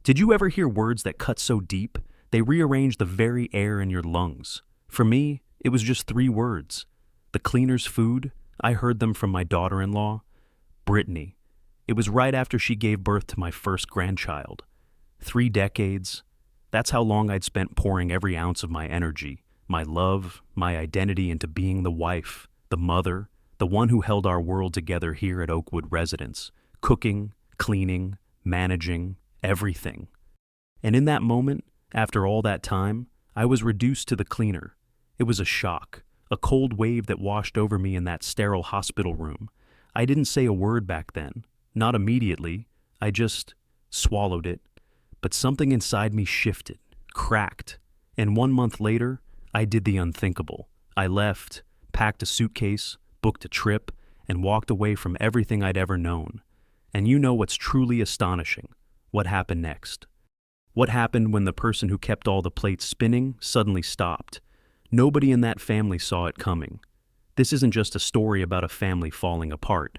Did you ever hear words that cut so deep, they rearrange the very air in your lungs? For me, it was just 3 words. The cleaner's food, I heard them from my daughter-in-law. Brittany. It was right after she gave birth to my first grandchild. 3 decades. That's how long I'd spent pouring every ounce of my energy, my love, my identity into being the wife, the mother, the one who held our world together here at Oakwood Residence, cooking, cleaning, managing, everything. And in that moment, after all that time, I was reduced to the cleaner. It was a shock, a cold wave that washed over me in that sterile hospital room. I didn't say a word back then, not immediately. I just swallowed it. But something inside me shifted, cracked, and 1 month later, I did the unthinkable. I left, packed a suitcase, booked a trip, and walked away from everything I'd ever known. And you know what's truly astonishing? What happened next? What happened when the person who kept all the plates spinning suddenly stopped? Nobody in that family saw it coming. This isn't just a story about a family falling apart.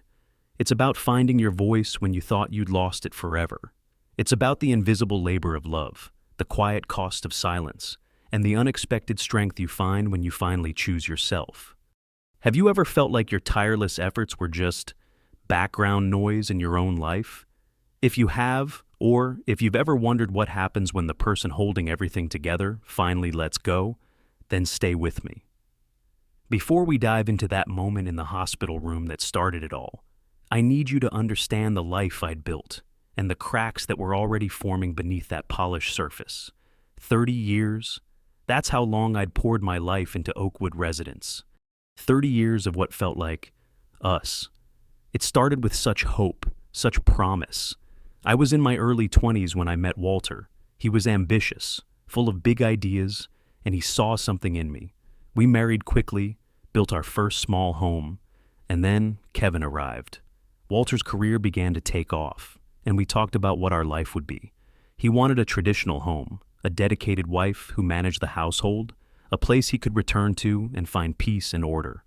It's about finding your voice when you thought you'd lost it forever. It's about the invisible labor of love, the quiet cost of silence, and the unexpected strength you find when you finally choose yourself. Have you ever felt like your tireless efforts were just background noise in your own life? If you have, or if you've ever wondered what happens when the person holding everything together finally lets go, then stay with me. Before we dive into that moment in the hospital room that started it all, I need you to understand the life I'd built and the cracks that were already forming beneath that polished surface. 30 years, that's how long I'd poured my life into Oakwood Residence. 30 years of what felt like us. It started with such hope, such promise. I was in my early 20s when I met Walter. He was ambitious, full of big ideas, and he saw something in me. We married quickly, built our first small home, and then Kevin arrived. Walter's career began to take off, and we talked about what our life would be. He wanted a traditional home, a dedicated wife who managed the household, a place he could return to and find peace and order.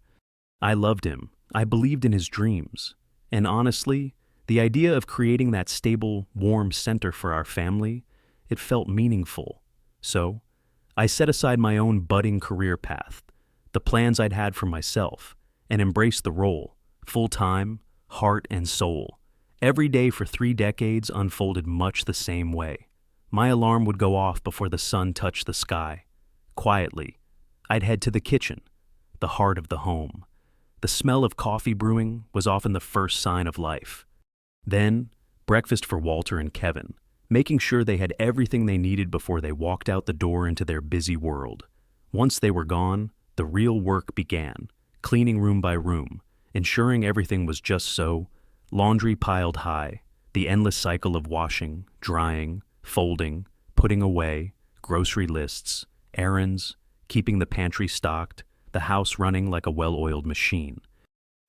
I loved him. I believed in his dreams. And honestly, the idea of creating that stable, warm center for our family, it felt meaningful. So, I set aside my own budding career path, the plans I'd had for myself, and embraced the role, full-time, heart and soul. Every day for 3 decades unfolded much the same way. My alarm would go off before the sun touched the sky. Quietly, I'd head to the kitchen, the heart of the home. The smell of coffee brewing was often the first sign of life. Then, breakfast for Walter and Kevin, making sure they had everything they needed before they walked out the door into their busy world. Once they were gone, the real work began, cleaning room by room, ensuring everything was just so, laundry piled high, the endless cycle of washing, drying, folding, putting away, grocery lists, errands, keeping the pantry stocked, the house running like a well-oiled machine.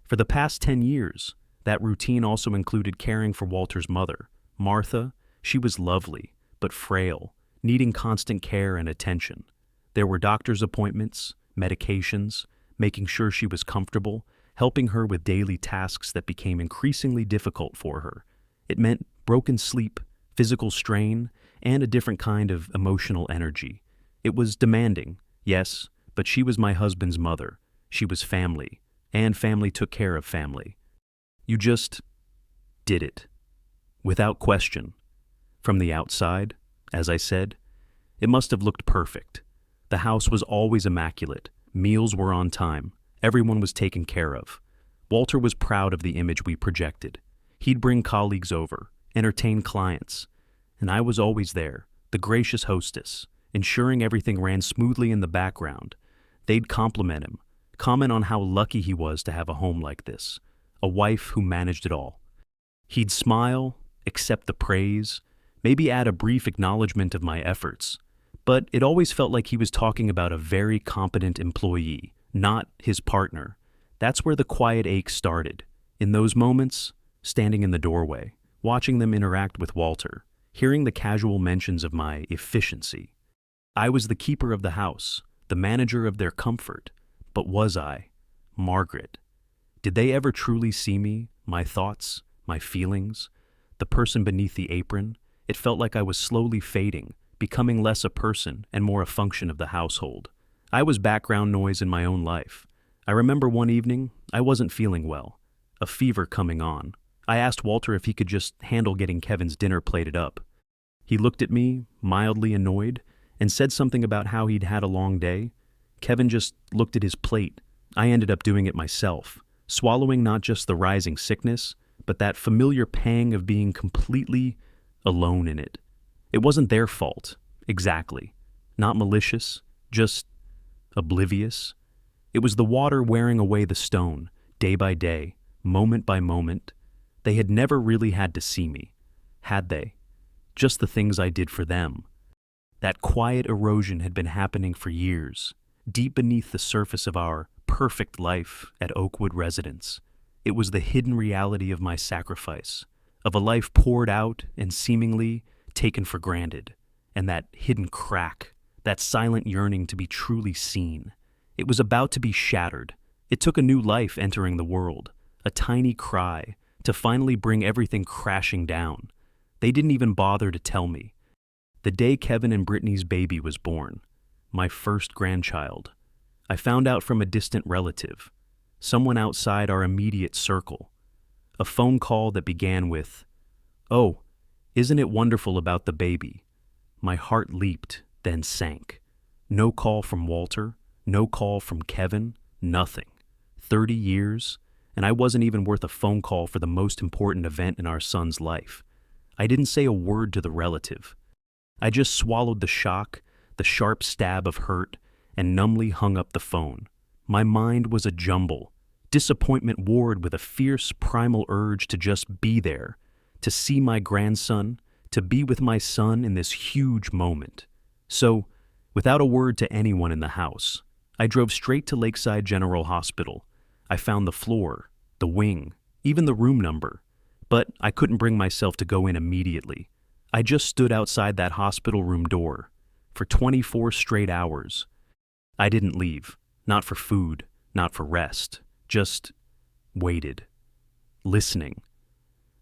For the past 10 years, that routine also included caring for Walter's mother, Martha. She was lovely, but frail, needing constant care and attention. There were doctor's appointments, medications, making sure she was comfortable, helping her with daily tasks that became increasingly difficult for her. It meant broken sleep, physical strain, and a different kind of emotional energy. It was demanding, yes, but she was my husband's mother. She was family, and family took care of family. You just did it, without question. From the outside, as I said, it must have looked perfect. The house was always immaculate, meals were on time, everyone was taken care of. Walter was proud of the image we projected. He'd bring colleagues over, entertain clients, and I was always there, the gracious hostess, ensuring everything ran smoothly in the background. They'd compliment him, comment on how lucky he was to have a home like this, a wife who managed it all. He'd smile, accept the praise, maybe add a brief acknowledgement of my efforts, but it always felt like he was talking about a very competent employee, not his partner. That's where the quiet ache started. In those moments, standing in the doorway, watching them interact with Walter, hearing the casual mentions of my efficiency. I was the keeper of the house, the manager of their comfort, but was I, Margaret? Did they ever truly see me, my thoughts, my feelings, the person beneath the apron, It felt like I was slowly fading, becoming less a person and more a function of the household. I was background noise in my own life. I remember one evening, I wasn't feeling well, a fever coming on. I asked Walter if he could just handle getting Kevin's dinner plated up. He looked at me, mildly annoyed, and said something about how he'd had a long day. Kevin just looked at his plate. I ended up doing it myself, swallowing not just the rising sickness, but that familiar pang of being completely alone in it. It wasn't their fault, exactly. Not malicious, just oblivious. It was the water wearing away the stone, day by day, moment by moment. They had never really had to see me, had they? Just the things I did for them. That quiet erosion had been happening for years, deep beneath the surface of our perfect life at Oakwood residence. It was the hidden reality of my sacrifice, of a life poured out and seemingly taken for granted, and that hidden crack, that silent yearning to be truly seen. It was about to be shattered. It took a new life entering the world, a tiny cry, to finally bring everything crashing down. They didn't even bother to tell me. The day Kevin and Brittany's baby was born, my first grandchild, I found out from a distant relative, someone outside our immediate circle. A phone call that began with, "Oh, isn't it wonderful about the baby?" My heart leaped, then sank. No call from Walter, no call from Kevin, nothing. 30 years, and I wasn't even worth a phone call for the most important event in our son's life. I didn't say a word to the relative. I just swallowed the shock, the sharp stab of hurt, and numbly hung up the phone. My mind was a jumble. Disappointment warred with a fierce primal urge to just be there, to see my grandson, to be with my son in this huge moment. So, without a word to anyone in the house, I drove straight to Lakeside General Hospital. I found the floor, the wing, even the room number, but I couldn't bring myself to go in immediately. I just stood outside that hospital room door for 24 straight hours. I didn't leave, not for food, not for rest, just waited, listening.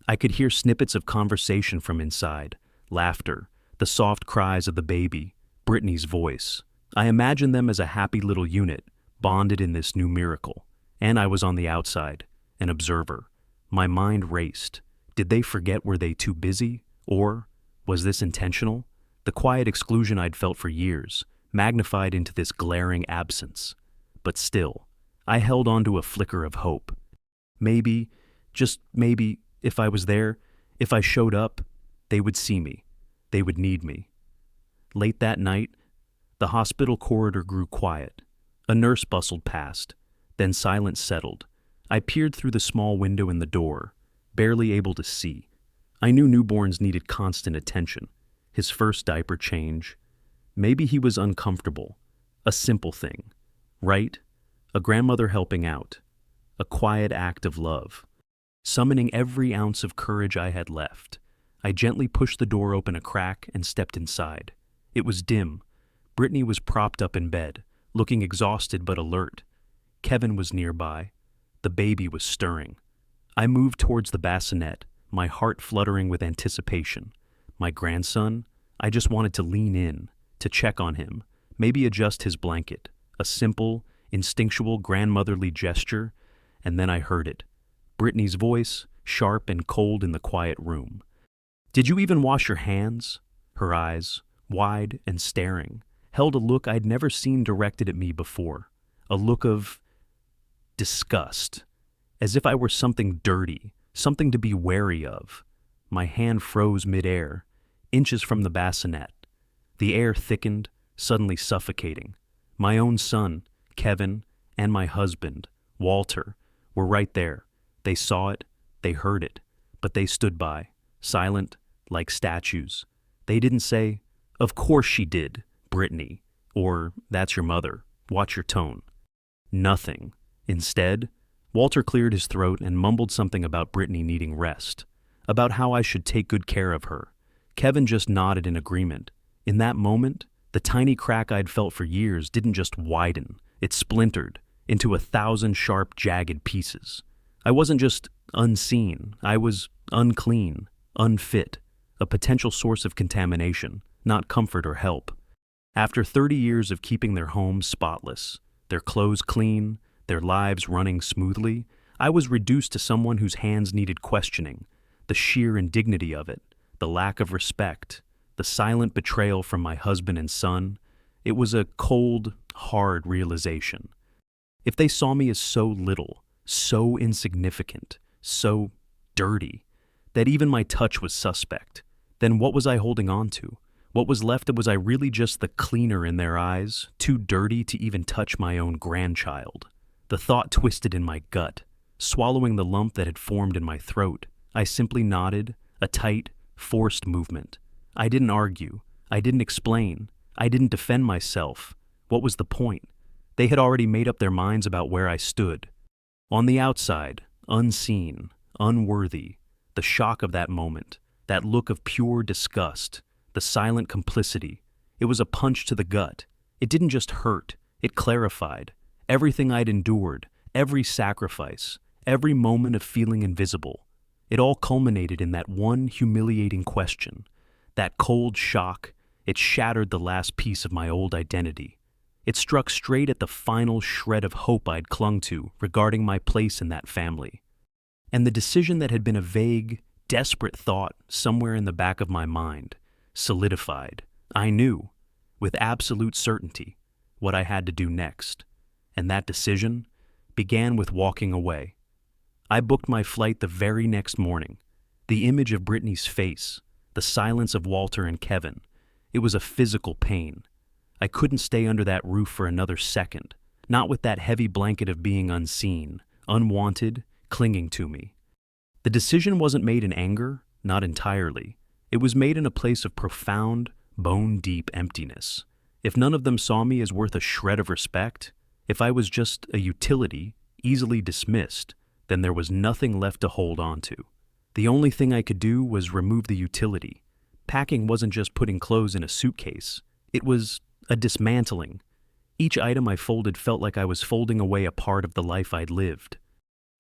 I could hear snippets of conversation from inside, laughter, the soft cries of the baby, Brittany's voice. I imagined them as a happy little unit, bonded in this new miracle. And I was on the outside, an observer. My mind raced. Did they forget? Were they too busy? Or was this intentional? The quiet exclusion I'd felt for years, magnified into this glaring absence. But still, I held on to a flicker of hope. Maybe, just maybe, if I was there, if I showed up, they would see me. They would need me. Late that night, the hospital corridor grew quiet. A nurse bustled past. Then silence settled. I peered through the small window in the door, barely able to see. I knew newborns needed constant attention. His first diaper change. Maybe he was uncomfortable. A simple thing. Right? A grandmother helping out. A quiet act of love. Summoning every ounce of courage I had left, I gently pushed the door open a crack and stepped inside. It was dim. Brittany was propped up in bed, looking exhausted but alert. Kevin was nearby. The baby was stirring. I moved towards the bassinet, my heart fluttering with anticipation. My grandson, I just wanted to lean in, to check on him, maybe adjust his blanket, a simple, instinctual grandmotherly gesture, and then I heard it. Brittany's voice, sharp and cold in the quiet room. "Did you even wash your hands?" Her eyes, wide and staring, held a look I'd never seen directed at me before, a look of disgust, as if I were something dirty, something to be wary of. My hand froze midair, inches from the bassinet. The air thickened, suddenly suffocating. My own son, Kevin, and my husband, Walter, were right there. They saw it, they heard it, but they stood by, silent, like statues. They didn't say, "Of course she did, Brittany," or "That's your mother, watch your tone." Nothing. Instead, Walter cleared his throat and mumbled something about Brittany needing rest, about how I should take good care of her. Kevin just nodded in agreement. In that moment, the tiny crack I'd felt for years didn't just widen, it splintered into 1,000 sharp, jagged pieces. I wasn't just unseen, I was unclean, unfit, a potential source of contamination, not comfort or help. After 30 years of keeping their homes spotless, their clothes clean, their lives running smoothly, I was reduced to someone whose hands needed questioning, the sheer indignity of it, the lack of respect, the silent betrayal from my husband and son. It was a cold, hard realization. If they saw me as so little, so insignificant, so dirty, that even my touch was suspect, then what was I holding on to? What was left? Was I really just the cleaner in their eyes, too dirty to even touch my own grandchild? The thought twisted in my gut, swallowing the lump that had formed in my throat. I simply nodded, a tight, forced movement. I didn't argue. I didn't explain. I didn't defend myself. What was the point? They had already made up their minds about where I stood. On the outside, unseen, unworthy, the shock of that moment, that look of pure disgust, the silent complicity, it was a punch to the gut. It didn't just hurt, it clarified. Everything I'd endured, every sacrifice, every moment of feeling invisible, it all culminated in that one humiliating question. That cold shock, it shattered the last piece of my old identity. It struck straight at the final shred of hope I'd clung to regarding my place in that family. And the decision that had been a vague, desperate thought somewhere in the back of my mind solidified. I knew, with absolute certainty, what I had to do next. And that decision began with walking away. I booked my flight the very next morning. The image of Brittany's face, the silence of Walter and Kevin, it was a physical pain. I couldn't stay under that roof for another second, not with that heavy blanket of being unseen, unwanted, clinging to me. The decision wasn't made in anger, not entirely. It was made in a place of profound, bone-deep emptiness. If none of them saw me as worth a shred of respect, if I was just a utility, easily dismissed, then there was nothing left to hold on to. The only thing I could do was remove the utility. Packing wasn't just putting clothes in a suitcase. It was a dismantling. Each item I folded felt like I was folding away a part of the life I'd lived.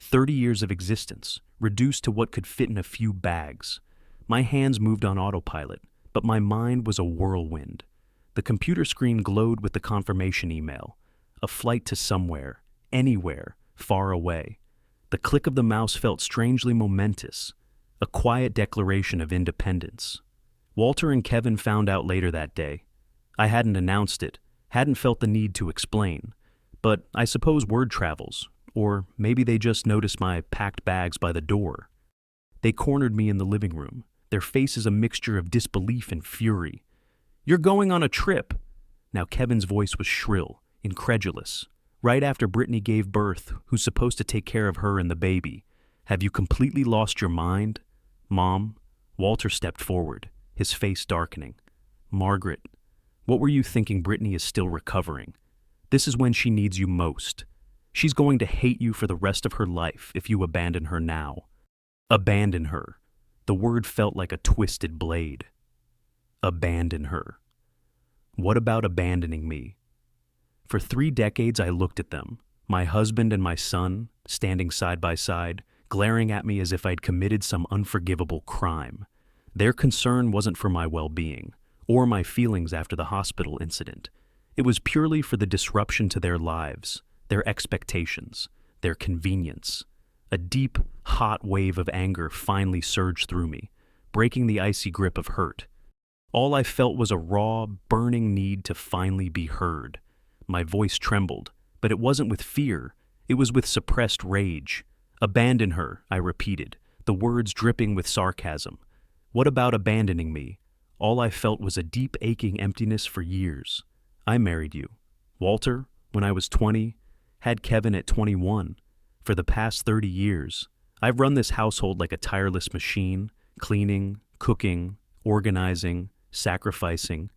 30 years of existence, reduced to what could fit in a few bags. My hands moved on autopilot, but my mind was a whirlwind. The computer screen glowed with the confirmation email. A flight to somewhere, anywhere, far away. The click of the mouse felt strangely momentous, a quiet declaration of independence. Walter and Kevin found out later that day. I hadn't announced it, hadn't felt the need to explain, but I suppose word travels, or maybe they just noticed my packed bags by the door. They cornered me in the living room, their faces a mixture of disbelief and fury. "You're going on a trip!" Now Kevin's voice was shrill, incredulous. "Right after Brittany gave birth, who's supposed to take care of her and the baby. Have you completely lost your mind?" "Mom," Walter stepped forward, his face darkening. "Margaret, what were you thinking? Brittany is still recovering. This is when she needs you most. She's going to hate you for the rest of her life if you abandon her now." Abandon her. The word felt like a twisted blade. Abandon her. What about abandoning me? For 3 decades I looked at them, my husband and my son, standing side by side, glaring at me as if I'd committed some unforgivable crime. Their concern wasn't for my well-being, or my feelings after the hospital incident. It was purely for the disruption to their lives, their expectations, their convenience. A deep, hot wave of anger finally surged through me, breaking the icy grip of hurt. All I felt was a raw, burning need to finally be heard. My voice trembled, but it wasn't with fear, it was with suppressed rage. "Abandon her," I repeated, the words dripping with sarcasm. What about abandoning me? All I felt was a deep aching emptiness for years. I married you, Walter, when I was 20, had Kevin at 21. For the past 30 years, I've run this household like a tireless machine, cleaning, cooking, organizing, sacrificing.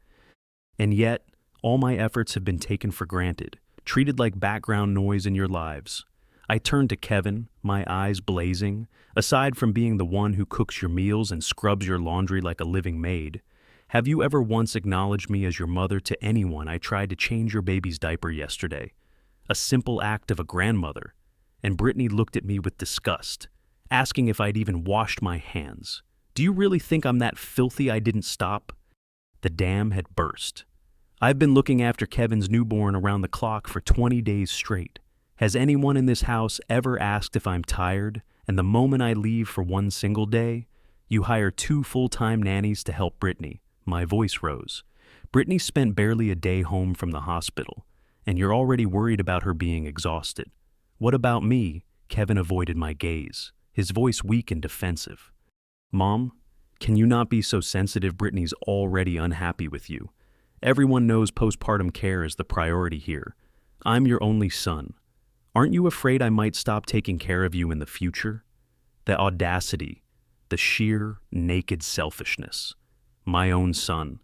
And yet, all my efforts have been taken for granted, treated like background noise in your lives. I turned to Kevin, my eyes blazing. Aside from being the one who cooks your meals and scrubs your laundry like a living maid, have you ever once acknowledged me as your mother to anyone I tried to change your baby's diaper yesterday? A simple act of a grandmother. And Brittany looked at me with disgust, asking if I'd even washed my hands. Do you really think I'm that filthy I didn't stop? The dam had burst. I've been looking after Kevin's newborn around the clock for 20 days straight. Has anyone in this house ever asked if I'm tired, and the moment I leave for one single day, you hire 2 full-time nannies to help Brittany? My voice rose. Brittany spent barely a day home from the hospital, and you're already worried about her being exhausted. What about me? Kevin avoided my gaze, his voice weak and defensive. Mom, can you not be so sensitive? Brittany's already unhappy with you. Everyone knows postpartum care is the priority here. I'm your only son. Aren't you afraid I might stop taking care of you in the future? The audacity, the sheer, naked selfishness. My own son,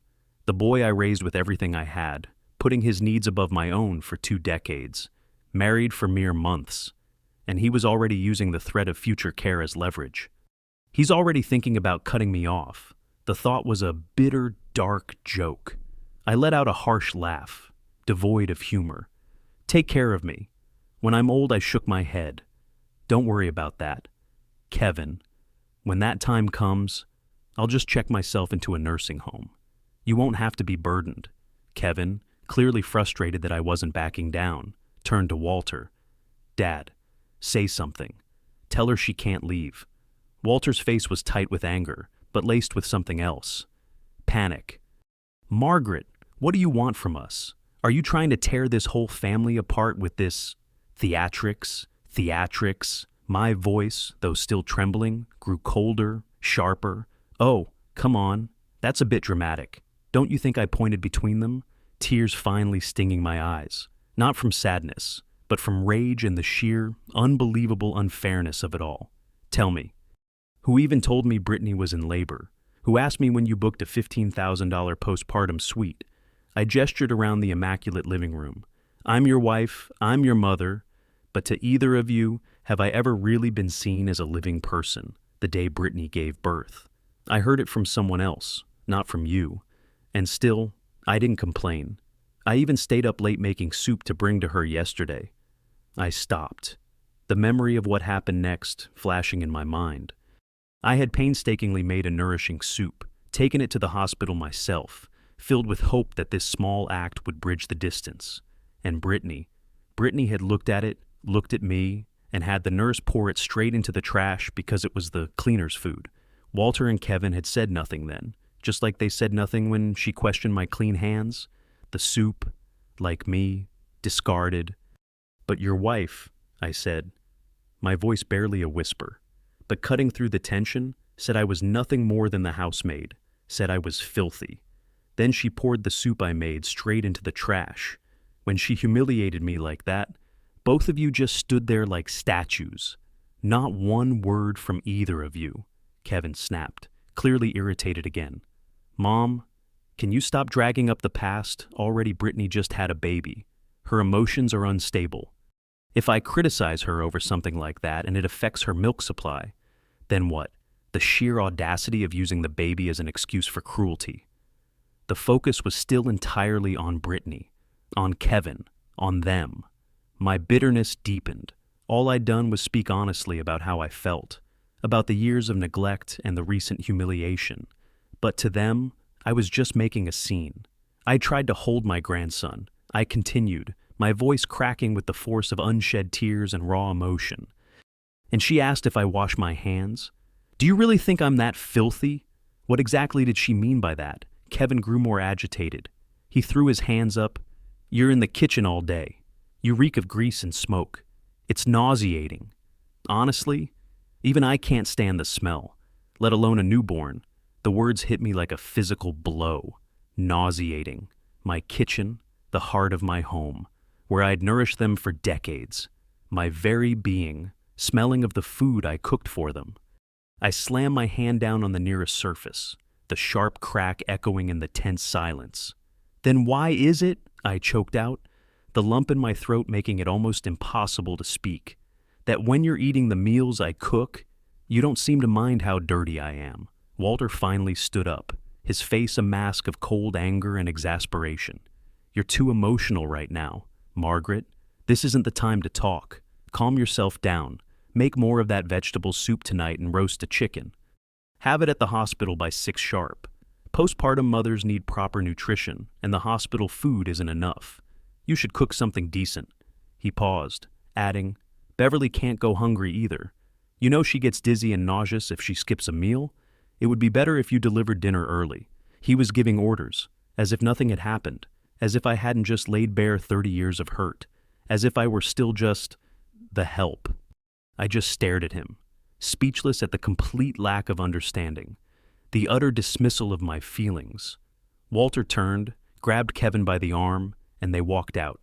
the boy I raised with everything I had, putting his needs above my own for 2 decades, married for mere months, and he was already using the threat of future care as leverage. He's already thinking about cutting me off. The thought was a bitter, dark joke. I let out a harsh laugh, devoid of humor. Take care of me. When I'm old, I shook my head. Don't worry about that. Kevin, when that time comes, I'll just check myself into a nursing home. You won't have to be burdened. Kevin, clearly frustrated that I wasn't backing down, turned to Walter. Dad, say something. Tell her she can't leave. Walter's face was tight with anger, but laced with something else. Panic. Margaret, what do you want from us? Are you trying to tear this whole family apart with this theatrics? My voice, though still trembling, grew colder, sharper. Oh, come on. That's a bit dramatic. Don't you think I pointed between them? Tears finally stinging my eyes. Not from sadness, but from rage and the sheer, unbelievable unfairness of it all. Tell me, who even told me Brittany was in labor? Who asked me when you booked a $15,000 postpartum suite? I gestured around the immaculate living room. I'm your wife, I'm your mother, but to either of you, have I ever really been seen as a living person the day Brittany gave birth? I heard it from someone else, not from you. And still, I didn't complain. I even stayed up late making soup to bring to her yesterday. I stopped, the memory of what happened next flashing in my mind. I had painstakingly made a nourishing soup, taken it to the hospital myself, filled with hope that this small act would bridge the distance. And Brittany had looked at it, looked at me, and had the nurse pour it straight into the trash because it was the cleaner's food. Walter and Kevin had said nothing then, just like they said nothing when she questioned my clean hands. The soup, like me, discarded. But your wife, I said, my voice barely a whisper, but cutting through the tension, said I was nothing more than the housemaid, said I was filthy. Then she poured the soup I made straight into the trash. When she humiliated me like that, both of you just stood there like statues. Not one word from either of you, Kevin snapped, clearly irritated again. Mom, can you stop dragging up the past? Already Brittany just had a baby. Her emotions are unstable. If I criticize her over something like that and it affects her milk supply, then what? The sheer audacity of using the baby as an excuse for cruelty. The focus was still entirely on Brittany, on Kevin, on them. My bitterness deepened. All I'd done was speak honestly about how I felt, about the years of neglect and the recent humiliation. But to them, I was just making a scene. I tried to hold my grandson. I continued, my voice cracking with the force of unshed tears and raw emotion. And she asked if I wash my hands. Do you really think I'm that filthy? What exactly did she mean by that? Kevin grew more agitated. He threw his hands up. You're in the kitchen all day. You reek of grease and smoke. It's nauseating. Honestly, even I can't stand the smell, let alone a newborn. The words hit me like a physical blow. Nauseating. My kitchen, the heart of my home, where I'd nourished them for decades. My very being, smelling of the food I cooked for them. I slammed my hand down on the nearest surface, the sharp crack echoing in the tense silence. Then why is it, I choked out, the lump in my throat making it almost impossible to speak, that when you're eating the meals I cook, you don't seem to mind how dirty I am? Walter finally stood up, his face a mask of cold anger and exasperation. You're too emotional right now, Margaret. This isn't the time to talk. Calm yourself down. Make more of that vegetable soup tonight and roast a chicken. Have it at the hospital by 6 sharp. Postpartum mothers need proper nutrition, and the hospital food isn't enough. You should cook something decent." He paused, adding, "Beverly can't go hungry either. You know she gets dizzy and nauseous if she skips a meal? It would be better if you delivered dinner early." He was giving orders, as if nothing had happened, as if I hadn't just laid bare 30 years of hurt, as if I were still just the help. I just stared at him, speechless at the complete lack of understanding, the utter dismissal of my feelings. Walter turned, grabbed Kevin by the arm, and they walked out,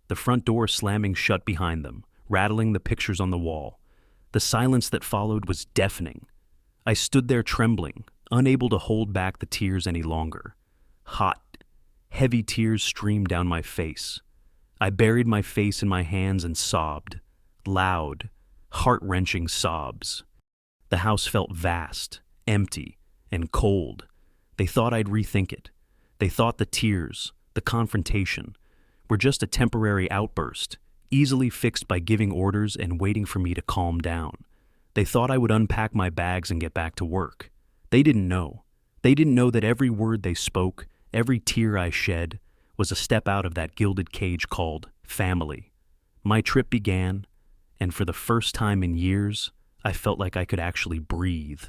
the front door slamming shut behind them, rattling the pictures on the wall. The silence that followed was deafening. I stood there trembling, unable to hold back the tears any longer. Hot, heavy tears streamed down my face. I buried my face in my hands and sobbed, loud, heart-wrenching sobs. The house felt vast, empty, and cold. They thought I'd rethink it. They thought the tears, the confrontation, were just a temporary outburst, easily fixed by giving orders and waiting for me to calm down. They thought I would unpack my bags and get back to work. They didn't know. They didn't know that every word they spoke, every tear I shed, was a step out of that gilded cage called family. My trip began, and for the first time in years, I felt like I could actually breathe.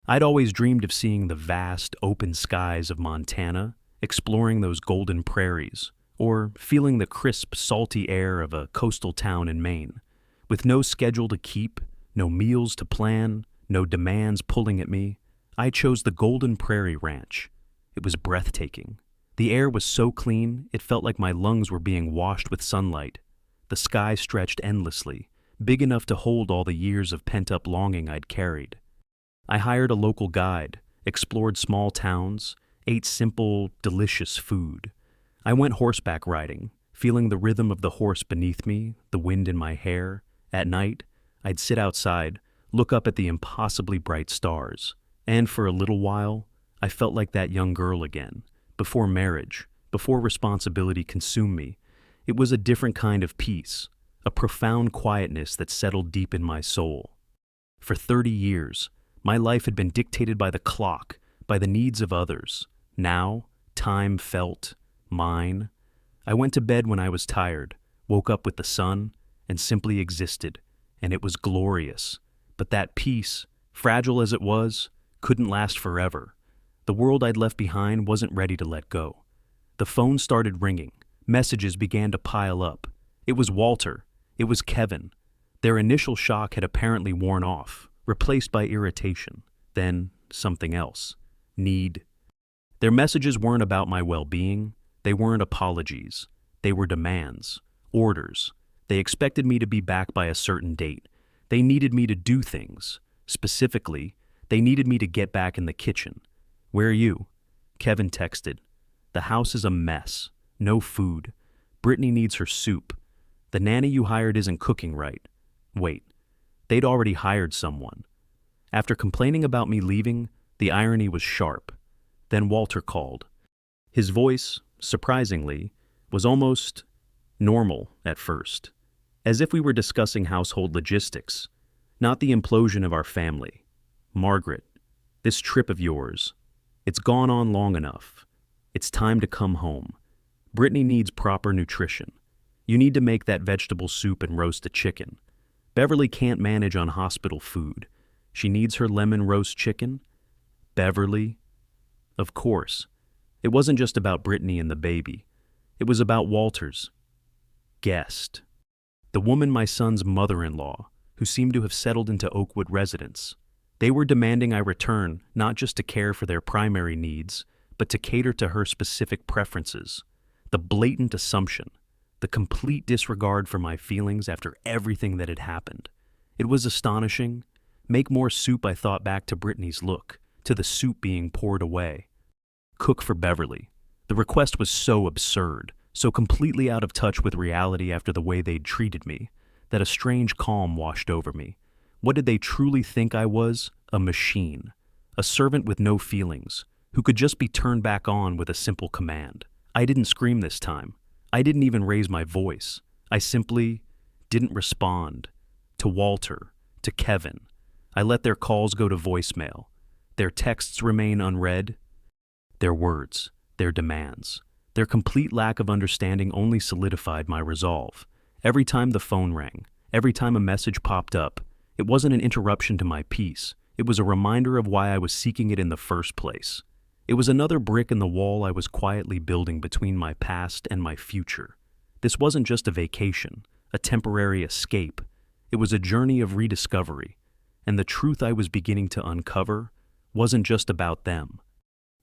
I'd always dreamed of seeing the vast, open skies of Montana, exploring those golden prairies, or feeling the crisp, salty air of a coastal town in Maine. With no schedule to keep, no meals to plan, no demands pulling at me, I chose the Golden Prairie Ranch. It was breathtaking. The air was so clean, it felt like my lungs were being washed with sunlight. The sky stretched endlessly, big enough to hold all the years of pent-up longing I'd carried. I hired a local guide, explored small towns, ate simple, delicious food. I went horseback riding, feeling the rhythm of the horse beneath me, the wind in my hair. At night, I'd sit outside, look up at the impossibly bright stars. And for a little while, I felt like that young girl again. Before marriage, before responsibility consumed me, it was a different kind of peace, a profound quietness that settled deep in my soul. For 30 years, my life had been dictated by the clock, by the needs of others. Now, time felt mine. I went to bed when I was tired, woke up with the sun, and simply existed, and it was glorious. But that peace, fragile as it was, couldn't last forever. The world I'd left behind wasn't ready to let go. The phone started ringing. Messages began to pile up. It was Walter. It was Kevin. Their initial shock had apparently worn off, replaced by irritation, then something else. Need. Their messages weren't about my well-being. They weren't apologies. They were demands, orders. They expected me to be back by a certain date. They needed me to do things. Specifically, they needed me to get back in the kitchen. "Where are you?" Kevin texted. "The house is a mess. No food. Brittany needs her soup. The nanny you hired isn't cooking right." Wait, they'd already hired someone. After complaining about me leaving, the irony was sharp. Then Walter called. His voice, surprisingly, was almost normal at first, as if we were discussing household logistics, not the implosion of our family. "Margaret, this trip of yours, it's gone on long enough. It's time to come home. Brittany needs proper nutrition. You need to make that vegetable soup and roast a chicken. Beverly can't manage on hospital food. She needs her lemon roast chicken." Beverly? Of course. It wasn't just about Brittany and the baby. It was about Walter's guest. The woman my son's mother-in-law, who seemed to have settled into Oakwood residence. They were demanding I return not just to care for their primary needs, but to cater to her specific preferences. The blatant assumption, the complete disregard for my feelings after everything that had happened. It was astonishing. Make more soup, I thought back to Brittany's look, to the soup being poured away. Cook for Beverly. The request was so absurd, so completely out of touch with reality after the way they'd treated me, that a strange calm washed over me. What did they truly think I was? A machine. A servant with no feelings, who could just be turned back on with a simple command. I didn't scream this time. I didn't even raise my voice. I simply didn't respond. To Walter, to Kevin. I let their calls go to voicemail. Their texts remain unread. Their words, their demands, their complete lack of understanding only solidified my resolve. Every time the phone rang, every time a message popped up, it wasn't an interruption to my peace. It was a reminder of why I was seeking it in the first place. It was another brick in the wall I was quietly building between my past and my future. This wasn't just a vacation, a temporary escape. It was a journey of rediscovery, and the truth I was beginning to uncover wasn't just about them.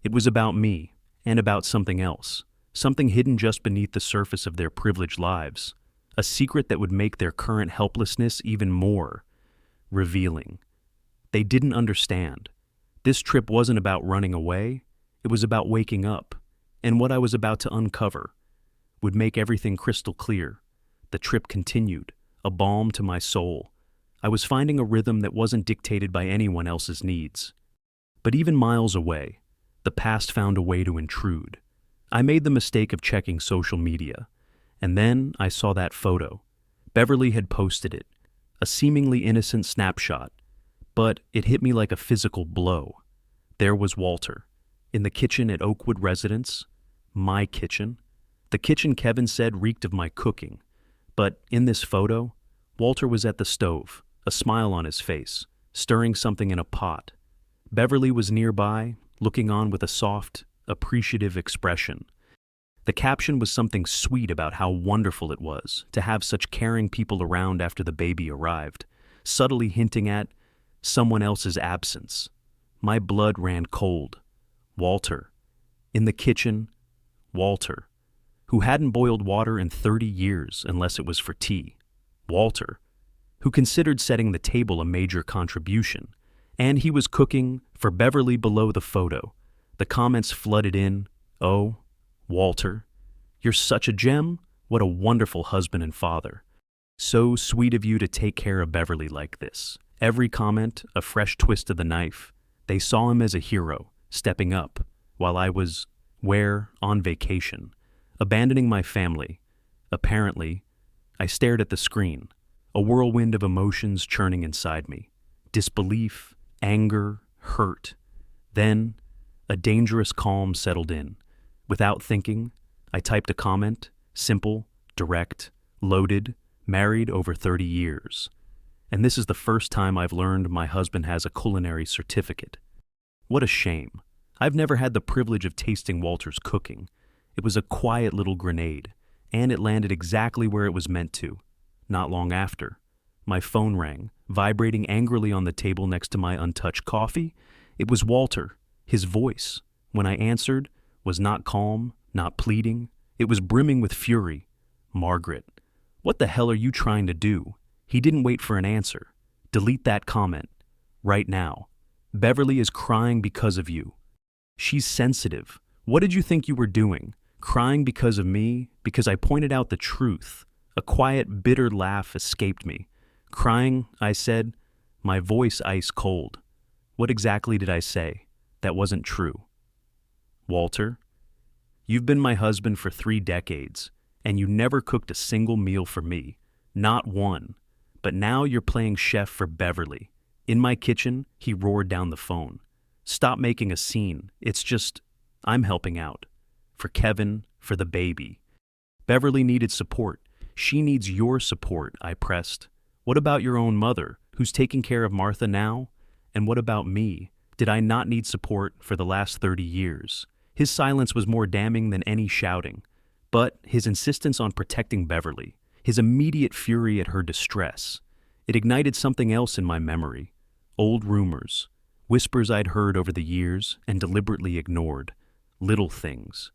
It was about me, and about something else, something hidden just beneath the surface of their privileged lives, a secret that would make their current helplessness even more revealing. They didn't understand. This trip wasn't about running away, it was about waking up, and what I was about to uncover would make everything crystal clear. The trip continued, a balm to my soul. I was finding a rhythm that wasn't dictated by anyone else's needs. But even miles away, the past found a way to intrude. I made the mistake of checking social media, and then I saw that photo. Beverly had posted it, a seemingly innocent snapshot, but it hit me like a physical blow. There was Walter, in the kitchen at Oakwood Residence, my kitchen. The kitchen, Kevin said, reeked of my cooking. But in this photo, Walter was at the stove, a smile on his face, stirring something in a pot. Beverly was nearby, looking on with a soft, appreciative expression. The caption was something sweet about how wonderful it was to have such caring people around after the baby arrived, subtly hinting at someone else's absence. My blood ran cold. Walter. In the kitchen, Walter, who hadn't boiled water in 30 years unless it was for tea. Walter, who considered setting the table a major contribution. And he was cooking for Beverly below the photo. The comments flooded in. Oh, Walter, you're such a gem. What a wonderful husband and father. So sweet of you to take care of Beverly like this. Every comment, a fresh twist of the knife. They saw him as a hero, stepping up, while I was, on vacation, abandoning my family. Apparently, I stared at the screen, a whirlwind of emotions churning inside me. Disbelief, anger, hurt. Then, a dangerous calm settled in. Without thinking, I typed a comment, simple, direct, loaded, married over 30 years. And this is the first time I've learned my husband has a culinary certificate. What a shame. I've never had the privilege of tasting Walter's cooking. It was a quiet little grenade, and it landed exactly where it was meant to. Not long after, my phone rang, vibrating angrily on the table next to my untouched coffee. It was Walter. His voice, when I answered, was not calm, not pleading. It was brimming with fury. Margaret, what the hell are you trying to do? He didn't wait for an answer. Delete that comment. Right now. Beverly is crying because of you. She's sensitive. What did you think you were doing? Crying because of me? Because I pointed out the truth. A quiet, bitter laugh escaped me. Crying, I said, my voice ice cold. What exactly did I say? That wasn't true. Walter, you've been my husband for 3 decades, and you never cooked a single meal for me. Not one. But now you're playing chef for Beverly. In my kitchen, he roared down the phone. Stop making a scene. It's just, I'm helping out. For Kevin, for the baby. Beverly needed support. She needs your support, I pressed. What about your own mother, who's taking care of Martha now? And what about me? Did I not need support for the last 30 years? His silence was more damning than any shouting. But his insistence on protecting Beverly, his immediate fury at her distress, it ignited something else in my memory. Old rumors, whispers I'd heard over the years and deliberately ignored. Little things.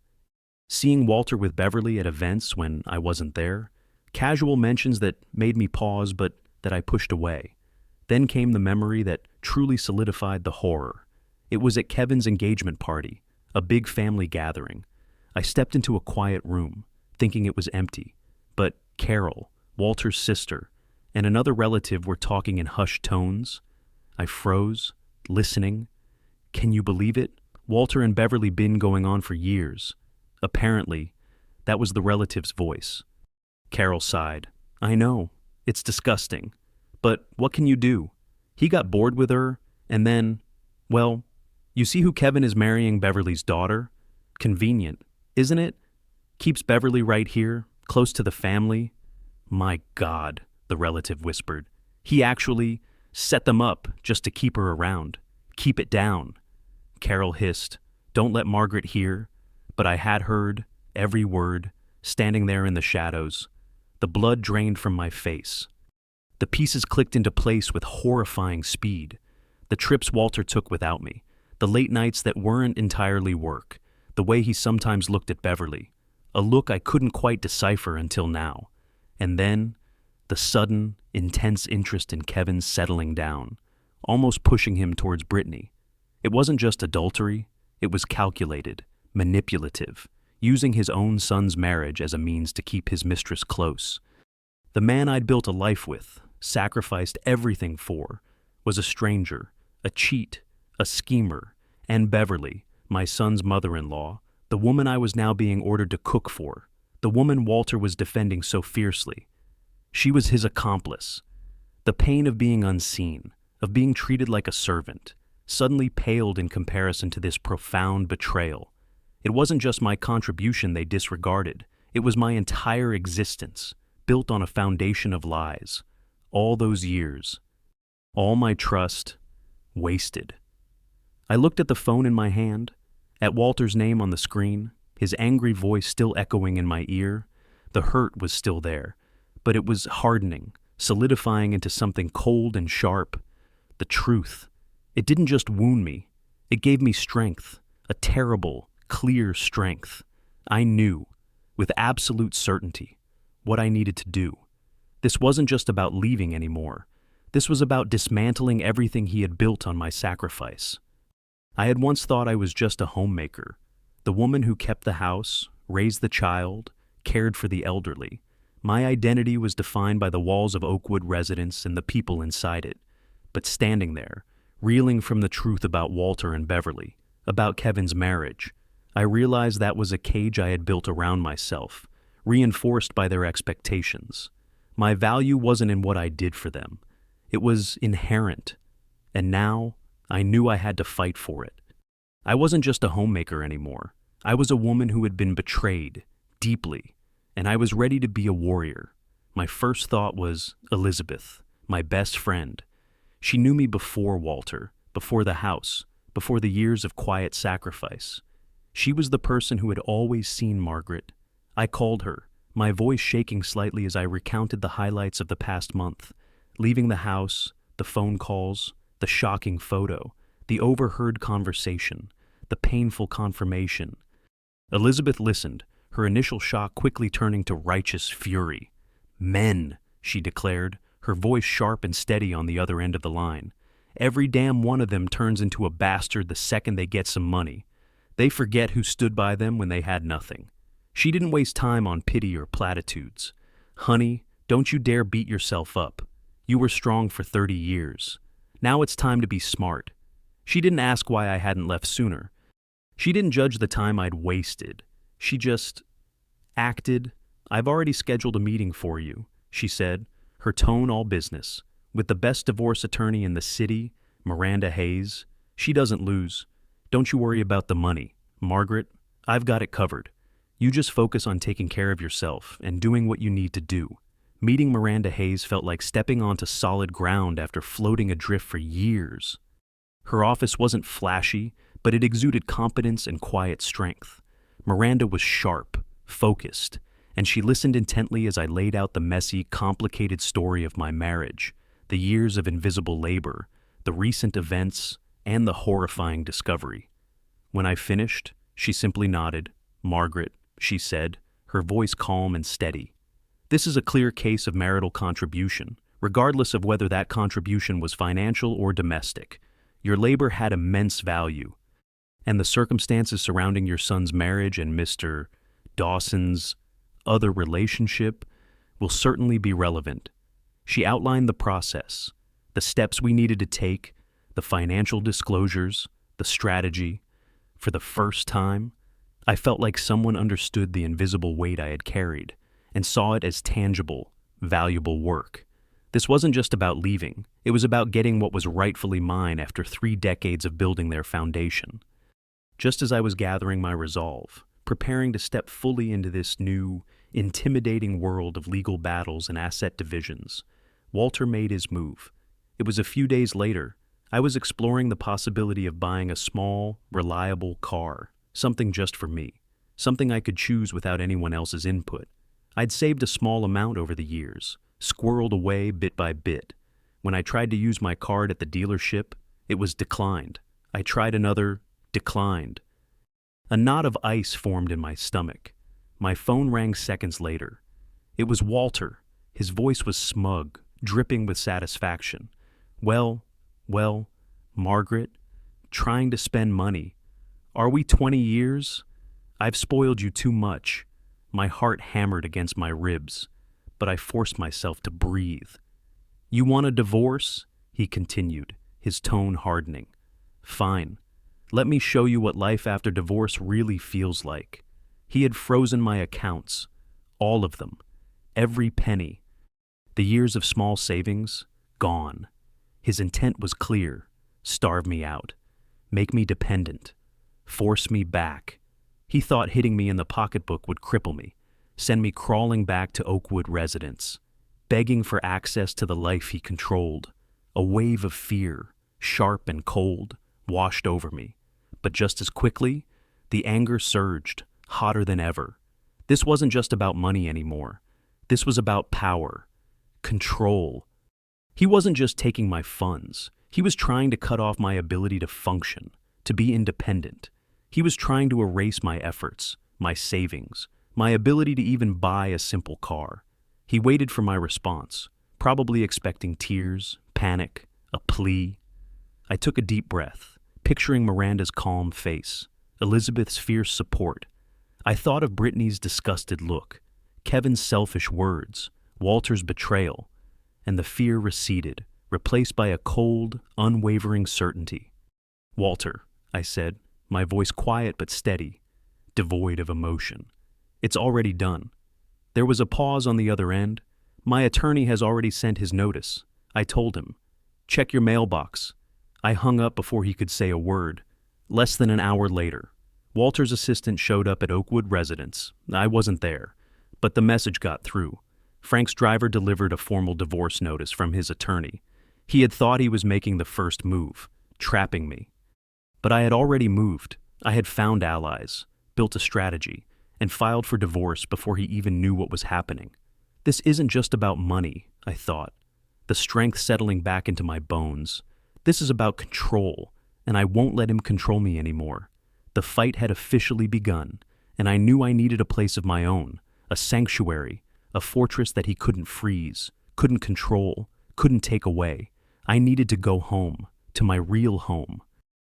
Seeing Walter with Beverly at events when I wasn't there, casual mentions that made me pause but that I pushed away. Then came the memory that truly solidified the horror. It was at Kevin's engagement party, a big family gathering. I stepped into a quiet room, thinking it was empty, but Carol, Walter's sister, and another relative were talking in hushed tones. I froze, listening. Can you believe it? Walter and Beverly been going on for years. Apparently, that was the relative's voice. Carol sighed. I know, it's disgusting. But what can you do? He got bored with her, and then, well, You see who Kevin is marrying Beverly's daughter? Convenient, isn't it? Keeps Beverly right here, close to the family. My God, the relative whispered. He actually set them up just to keep her around. Keep it down. Carol hissed. Don't let Margaret hear. But I had heard every word, standing there in the shadows. The blood drained from my face. The pieces clicked into place with horrifying speed. The trips Walter took without me. The late nights that weren't entirely work. The way he sometimes looked at Beverly. A look I couldn't quite decipher until now. And then, the sudden, intense interest in Kevin's settling down, almost pushing him towards Brittany. It wasn't just adultery, it was calculated, manipulative, using his own son's marriage as a means to keep his mistress close. The man I'd built a life with, sacrificed everything for, was a stranger, a cheat, a schemer, and Beverly, my son's mother-in-law, the woman I was now being ordered to cook for, the woman Walter was defending so fiercely. She was his accomplice. The pain of being unseen, of being treated like a servant, suddenly paled in comparison to this profound betrayal. It wasn't just my contribution they disregarded, it was my entire existence, built on a foundation of lies. All those years, all my trust, wasted. I looked at the phone in my hand, at Walter's name on the screen, his angry voice still echoing in my ear. The hurt was still there, but it was hardening, solidifying into something cold and sharp. The truth. It didn't just wound me. It gave me strength, a terrible, clear strength. I knew, with absolute certainty, what I needed to do. This wasn't just about leaving anymore. This was about dismantling everything he had built on my sacrifice. I had once thought I was just a homemaker, the woman who kept the house, raised the child, cared for the elderly. My identity was defined by the walls of Oakwood residence and the people inside it. But standing there, reeling from the truth about Walter and Beverly, about Kevin's marriage, I realized that was a cage I had built around myself, reinforced by their expectations. My value wasn't in what I did for them. It was inherent. And now, I knew I had to fight for it. I wasn't just a homemaker anymore. I was a woman who had been betrayed, deeply, and I was ready to be a warrior. My first thought was Elizabeth, my best friend. She knew me before Walter, before the house, before the years of quiet sacrifice. She was the person who had always seen Margaret. I called her, my voice shaking slightly as I recounted the highlights of the past month, leaving the house, the phone calls, the shocking photo, the overheard conversation, the painful confirmation. Elizabeth listened, her initial shock quickly turning to righteous fury. Men, she declared, her voice sharp and steady on the other end of the line. Every damn one of them turns into a bastard the second they get some money. They forget who stood by them when they had nothing. She didn't waste time on pity or platitudes. Honey, don't you dare beat yourself up. You were strong for 30 years. Now it's time to be smart. She didn't ask why I hadn't left sooner. She didn't judge the time I'd wasted. She just acted. I've already scheduled a meeting for you, she said, her tone all business. With the best divorce attorney in the city, Miranda Hayes. She doesn't lose. Don't you worry about the money. Margaret, I've got it covered. You just focus on taking care of yourself and doing what you need to do. Meeting Miranda Hayes felt like stepping onto solid ground after floating adrift for years. Her office wasn't flashy, but it exuded competence and quiet strength. Miranda was sharp, focused, and she listened intently as I laid out the messy, complicated story of my marriage, the years of invisible labor, the recent events, and the horrifying discovery. When I finished, she simply nodded. Margaret, she said, her voice calm and steady. This is a clear case of marital contribution, regardless of whether that contribution was financial or domestic. Your labor had immense value, and the circumstances surrounding your son's marriage and Mr. Dawson's other relationship will certainly be relevant. She outlined the process, the steps we needed to take, the financial disclosures, the strategy. For the first time, I felt like someone understood the invisible weight I had carried and saw it as tangible, valuable work. This wasn't just about leaving, it was about getting what was rightfully mine after 3 decades of building their foundation. Just as I was gathering my resolve, preparing to step fully into this new, intimidating world of legal battles and asset divisions, Walter made his move. It was a few days later. I was exploring the possibility of buying a small, reliable car, something just for me, something I could choose without anyone else's input. I'd saved a small amount over the years, squirreled away bit by bit. When I tried to use my card at the dealership, it was declined. I tried another, declined. A knot of ice formed in my stomach. My phone rang seconds later. It was Walter. His voice was smug, dripping with satisfaction. Well, Margaret, trying to spend money. Are we 20 years? I've spoiled you too much. My heart hammered against my ribs, but I forced myself to breathe. You want a divorce? He continued, his tone hardening. Fine. Let me show you what life after divorce really feels like. He had frozen my accounts, all of them, every penny. The years of small savings, gone. His intent was clear. Starve me out. Make me dependent. Force me back. He thought hitting me in the pocketbook would cripple me, send me crawling back to Oakwood residence, begging for access to the life he controlled. A wave of fear, sharp and cold, washed over me. But just as quickly, the anger surged, hotter than ever. This wasn't just about money anymore. This was about power, control. He wasn't just taking my funds. He was trying to cut off my ability to function, to be independent. He was trying to erase my efforts, my savings, my ability to even buy a simple car. He waited for my response, probably expecting tears, panic, a plea. I took a deep breath, picturing Miranda's calm face, Elizabeth's fierce support. I thought of Brittany's disgusted look, Kevin's selfish words, Walter's betrayal, and the fear receded, replaced by a cold, unwavering certainty. Walter, I said, my voice quiet but steady, devoid of emotion. It's already done. There was a pause on the other end. My attorney has already sent his notice. I told him. Check your mailbox. I hung up before he could say a word. Less than an hour later, Walter's assistant showed up at Oakwood residence. I wasn't there, but the message got through. Frank's driver delivered a formal divorce notice from his attorney. He had thought he was making the first move, trapping me. But I had already moved. I had found allies, built a strategy, and filed for divorce before he even knew what was happening. This isn't just about money, I thought. The strength settling back into my bones. This is about control, and I won't let him control me anymore. The fight had officially begun, and I knew I needed a place of my own, a sanctuary, a fortress that he couldn't freeze, couldn't control, couldn't take away. I needed to go home, to my real home.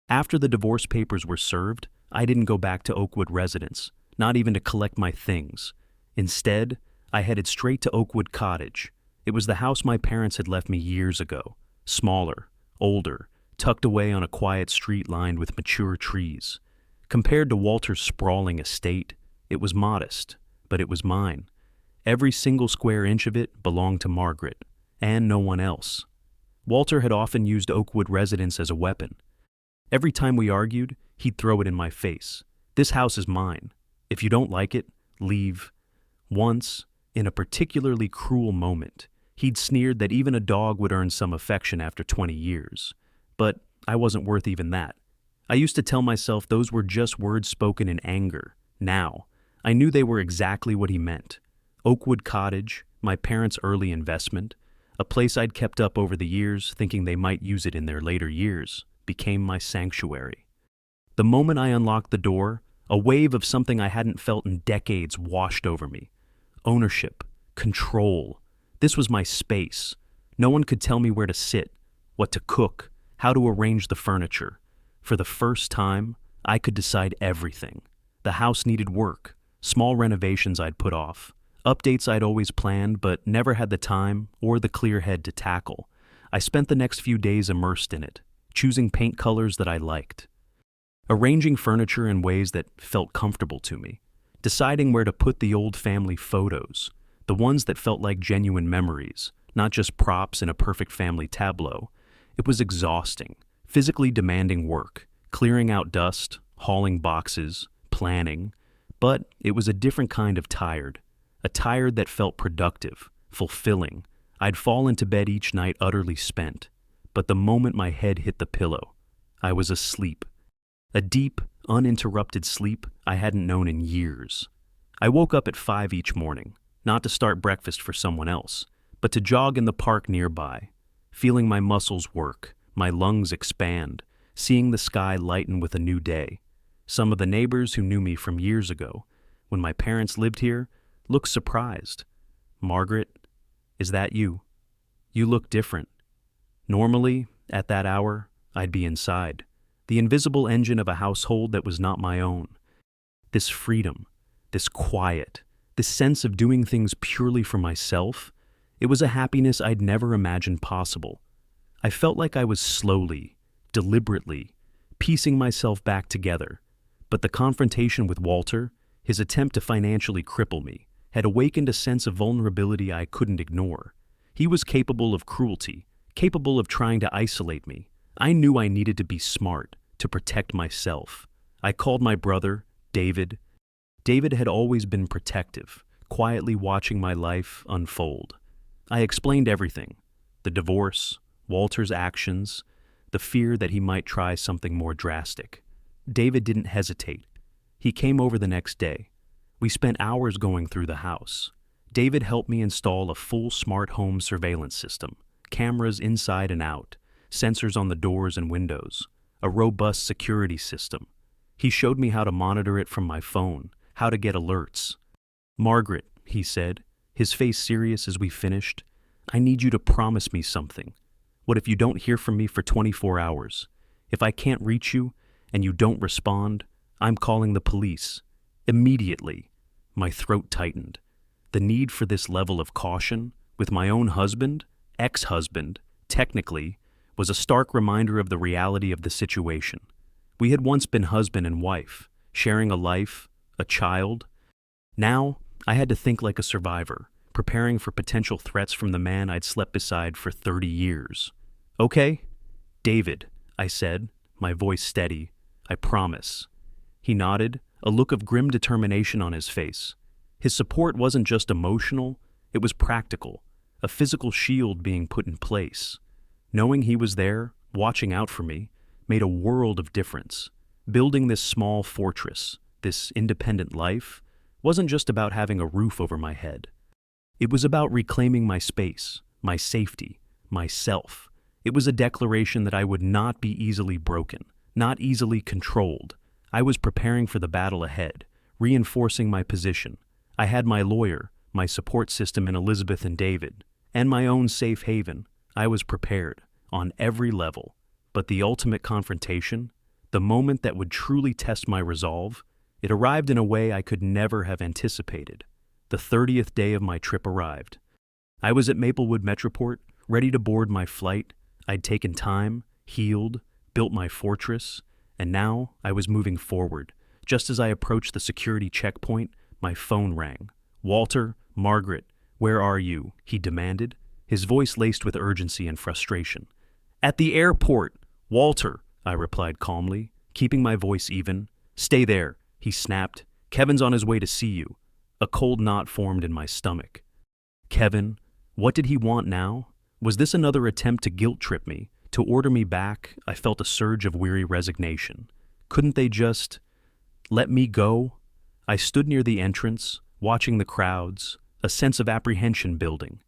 After the divorce papers were served, I didn't go back to Oakwood residence, not even to collect my things. Instead, I headed straight to Oakwood Cottage. It was the house my parents had left me years ago, smaller, older, tucked away on a quiet street lined with mature trees. Compared to Walter's sprawling estate, it was modest, but it was mine. Every single square inch of it belonged to Margaret, and no one else. Walter had often used Oakwood residence as a weapon. Every time we argued, he'd throw it in my face. This house is mine. If you don't like it, leave. Once, in a particularly cruel moment, he'd sneered that even a dog would earn some affection after 20 years. But I wasn't worth even that. I used to tell myself those were just words spoken in anger. Now, I knew they were exactly what he meant. Oakwood Cottage, my parents' early investment, a place I'd kept up over the years thinking they might use it in their later years, became my sanctuary. The moment I unlocked the door, a wave of something I hadn't felt in decades washed over me. Ownership, control. This was my space. No one could tell me where to sit, what to cook, how to arrange the furniture. For the first time, I could decide everything. The house needed work, small renovations I'd put off, updates I'd always planned but never had the time or the clear head to tackle. I spent the next few days immersed in it, choosing paint colors that I liked, arranging furniture in ways that felt comfortable to me, deciding where to put the old family photos, the ones that felt like genuine memories, not just props in a perfect family tableau. It was exhausting, physically demanding work, clearing out dust, hauling boxes, planning. But it was a different kind of tired, a tired that felt productive, fulfilling. I'd fall into bed each night utterly spent, but the moment my head hit the pillow, I was asleep. A deep, uninterrupted sleep I hadn't known in years. I woke up at 5 each morning, not to start breakfast for someone else, but to jog in the park nearby, feeling my muscles work, my lungs expand, seeing the sky lighten with a new day. Some of the neighbors who knew me from years ago, when my parents lived here, looked surprised. "Margaret, is that you? You look different." Normally, at that hour, I'd be inside, the invisible engine of a household that was not my own. This freedom, this quiet, this sense of doing things purely for myself, it was a happiness I'd never imagined possible. I felt like I was slowly, deliberately, piecing myself back together. But the confrontation with Walter, his attempt to financially cripple me, had awakened a sense of vulnerability I couldn't ignore. He was capable of cruelty, capable of trying to isolate me. I knew I needed to be smart, to protect myself. I called my brother, David. David had always been protective, quietly watching my life unfold. I explained everything: the divorce, Walter's actions, the fear that he might try something more drastic. David didn't hesitate. He came over the next day. We spent hours going through the house. David helped me install a full smart home surveillance system, cameras inside and out, sensors on the doors and windows, a robust security system. He showed me how to monitor it from my phone, how to get alerts. "Margaret," he said, his face serious as we finished, "I need you to promise me something. What if you don't hear from me for 24 hours? If I can't reach you and you don't respond, I'm calling the police. Immediately." My throat tightened. The need for this level of caution, with my own husband, ex-husband, technically, was a stark reminder of the reality of the situation. We had once been husband and wife, sharing a life, a child. Now, I had to think like a survivor, preparing for potential threats from the man I'd slept beside for 30 years. "Okay, David," I said, my voice steady. "I promise." He nodded, a look of grim determination on his face. His support wasn't just emotional, it was practical, a physical shield being put in place. Knowing he was there, watching out for me, made a world of difference. Building this small fortress, this independent life, wasn't just about having a roof over my head. It was about reclaiming my space, my safety, myself. It was a declaration that I would not be easily broken, not easily controlled. I was preparing for the battle ahead, reinforcing my position. I had my lawyer, my support system in Elizabeth and David, and my own safe haven. I was prepared, on every level. But the ultimate confrontation, the moment that would truly test my resolve, it arrived in a way I could never have anticipated. The 30th day of my trip arrived. I was at Maplewood Metroport, ready to board my flight. I'd taken time, healed, built my fortress, and now I was moving forward. Just as I approached the security checkpoint, my phone rang. "Walter, Margaret, where are you?" he demanded, his voice laced with urgency and frustration. "At the airport, Walter," I replied calmly, keeping my voice even. "Stay there," he snapped. "Kevin's on his way to see you." A cold knot formed in my stomach. Kevin, what did he want now? Was this another attempt to guilt-trip me, to order me back? I felt a surge of weary resignation. Couldn't they just let me go? I stood near the entrance, watching the crowds, a sense of apprehension building.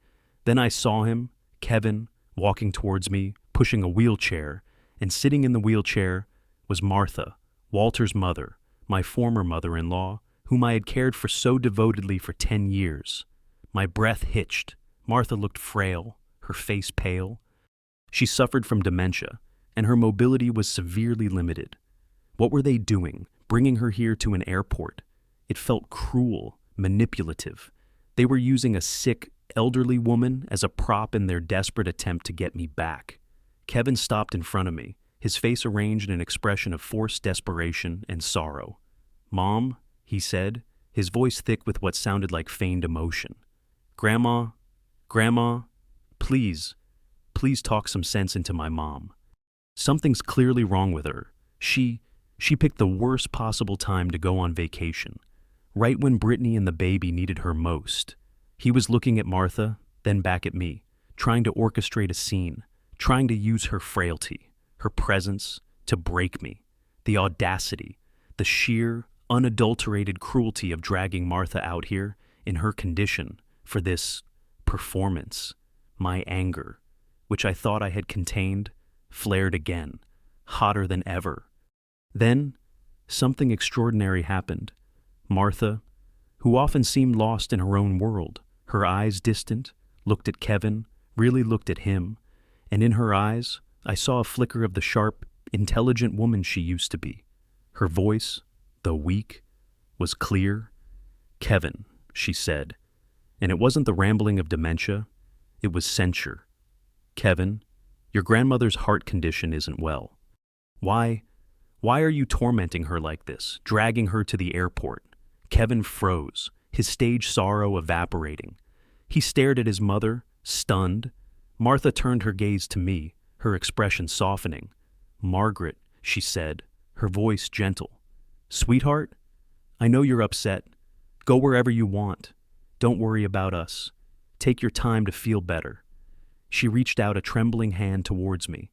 Then I saw him, Kevin, walking towards me, pushing a wheelchair, and sitting in the wheelchair was Martha, Walter's mother, my former mother-in-law, whom I had cared for so devotedly for 10 years. My breath hitched. Martha looked frail, her face pale. She suffered from dementia, and her mobility was severely limited. What were they doing, bringing her here to an airport? It felt cruel, manipulative. They were using a sick, elderly woman as a prop in their desperate attempt to get me back. Kevin stopped in front of me, his face arranged in an expression of forced desperation and sorrow. "Mom," he said, his voice thick with what sounded like feigned emotion. Grandma, Please, please talk some sense into my mom. Something's clearly wrong with her. She picked the worst possible time to go on vacation, right when Brittany and the baby needed her most. He was looking at Martha, then back at me, trying to orchestrate a scene, trying to use her frailty, her presence, to break me. The audacity, the sheer, unadulterated cruelty of dragging Martha out here in her condition for this performance. My anger, which I thought I had contained, flared again, hotter than ever. Then, something extraordinary happened. Martha, who often seemed lost in her own world, her eyes distant, looked at Kevin, really looked at him, and in her eyes, I saw a flicker of the sharp, intelligent woman she used to be. Her voice, though weak, was clear. "Kevin," she said, and it wasn't the rambling of dementia, it was censure. "Kevin, your grandmother's heart condition isn't well. Why are you tormenting her like this, dragging her to the airport?" Kevin froze, his stage sorrow evaporating. He stared at his mother, stunned. Martha turned her gaze to me, her expression softening. "Margaret," she said, her voice gentle. "Sweetheart, I know you're upset. Go wherever you want. Don't worry about us. Take your time to feel better." She reached out a trembling hand towards me.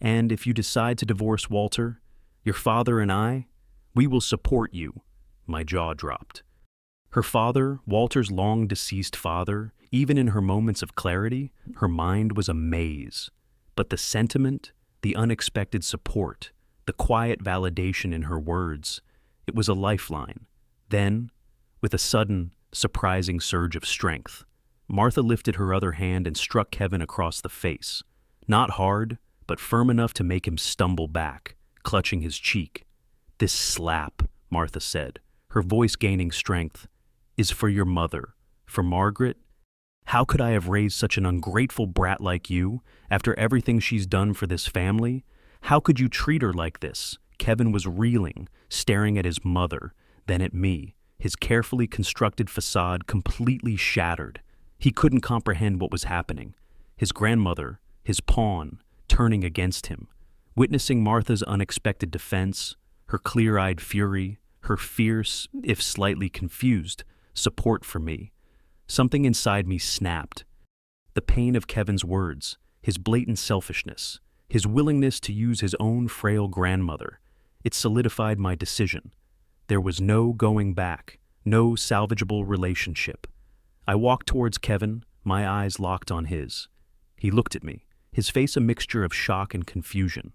"And if you decide to divorce Walter, your father and I, we will support you." My jaw dropped. Her father, Walter's long-deceased father, even in her moments of clarity, her mind was a maze. But the sentiment, the unexpected support, the quiet validation in her words, it was a lifeline. Then, with a sudden, surprising surge of strength, Martha lifted her other hand and struck Kevin across the face. Not hard, but firm enough to make him stumble back, clutching his cheek. "This slap," Martha said, her voice gaining strength, "is for your mother, for Margaret. How could I have raised such an ungrateful brat like you after everything she's done for this family? How could you treat her like this?" Kevin was reeling, staring at his mother, then at me, his carefully constructed facade completely shattered. He couldn't comprehend what was happening. His grandmother, his pawn, turning against him. Witnessing Martha's unexpected defense, her clear-eyed fury, her fierce, if slightly confused, support for me. Something inside me snapped. The pain of Kevin's words, his blatant selfishness, his willingness to use his own frail grandmother, it solidified my decision. There was no going back, no salvageable relationship. I walked towards Kevin, my eyes locked on his. He looked at me, his face a mixture of shock and confusion.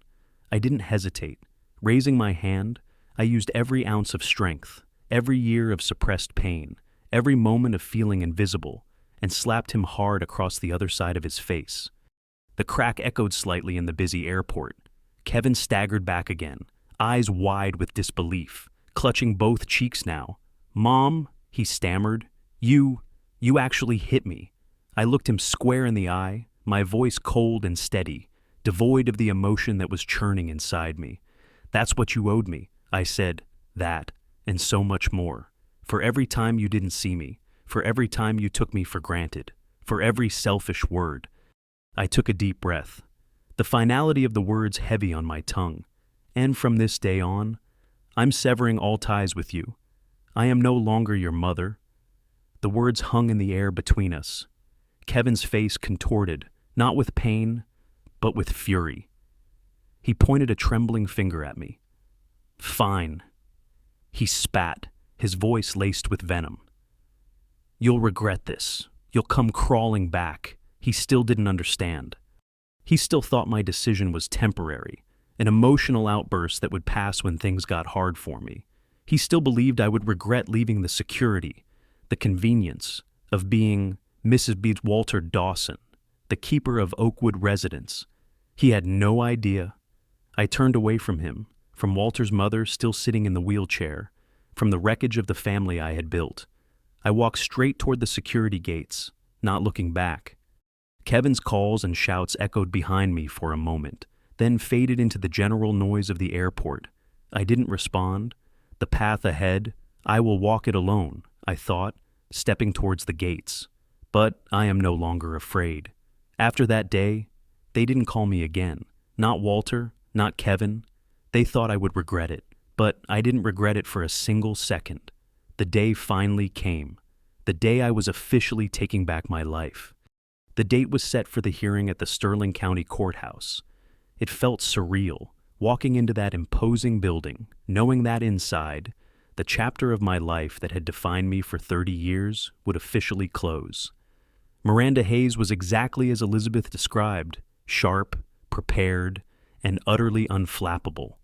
I didn't hesitate. Raising my hand, I used every ounce of strength, every year of suppressed pain, every moment of feeling invisible, and slapped him hard across the other side of his face. The crack echoed slightly in the busy airport. Kevin staggered back again, eyes wide with disbelief, clutching both cheeks now. "Mom," he stammered, you actually hit me." I looked him square in the eye, my voice cold and steady, devoid of the emotion that was churning inside me. "That's what you owed me," I said, "that, and so much more. For every time you didn't see me, for every time you took me for granted, for every selfish word." I took a deep breath, the finality of the words heavy on my tongue. "And from this day on, I'm severing all ties with you. I am no longer your mother." The words hung in the air between us. Kevin's face contorted, not with pain, but with fury. He pointed a trembling finger at me. "Fine." He spat, his voice laced with venom. "You'll regret this. You'll come crawling back." He still didn't understand. He still thought my decision was temporary, an emotional outburst that would pass when things got hard for me. He still believed I would regret leaving the security, the convenience of being Mrs. B. Walter Dawson, the keeper of Oakwood residence. He had no idea. I turned away from him, from Walter's mother still sitting in the wheelchair, from the wreckage of the family I had built. I walked straight toward the security gates, not looking back. Kevin's calls and shouts echoed behind me for a moment, then faded into the general noise of the airport. I didn't respond. The path ahead, I will walk it alone, I thought, stepping towards the gates. But I am no longer afraid. After that day, they didn't call me again. Not Walter, not Kevin. They thought I would regret it, but I didn't regret it for a single second. The day finally came. The day I was officially taking back my life. The date was set for the hearing at the Sterling County Courthouse. It felt surreal, walking into that imposing building, knowing that inside, the chapter of my life that had defined me for 30 years would officially close. Miranda Hayes was exactly as Elizabeth described, sharp, prepared, and utterly unflappable.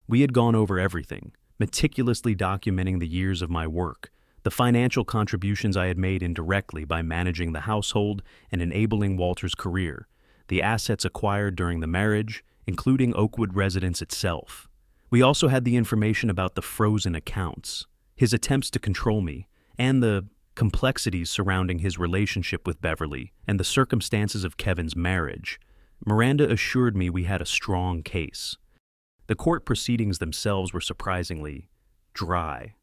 We had gone over everything, meticulously documenting the years of my work, the financial contributions I had made indirectly by managing the household and enabling Walter's career, the assets acquired during the marriage, including Oakwood residence itself. We also had the information about the frozen accounts, his attempts to control me, and the complexities surrounding his relationship with Beverly and the circumstances of Kevin's marriage. Miranda assured me we had a strong case. The court proceedings themselves were surprisingly dry.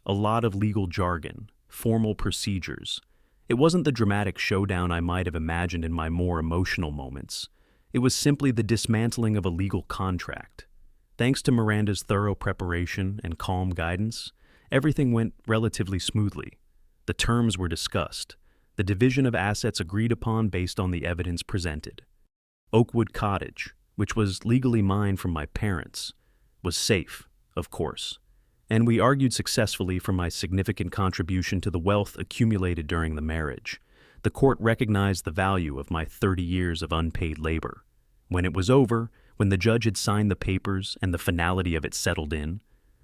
A lot of legal jargon, formal procedures. It wasn't the dramatic showdown I might have imagined in my more emotional moments. It was simply the dismantling of a legal contract. Thanks to Miranda's thorough preparation and calm guidance, everything went relatively smoothly. The terms were discussed, the division of assets agreed upon based on the evidence presented. Oakwood Cottage, which was legally mine from my parents, was safe, of course, and we argued successfully for my significant contribution to the wealth accumulated during the marriage. The court recognized the value of my 30 years of unpaid labor. When it was over, when the judge had signed the papers and the finality of it settled in,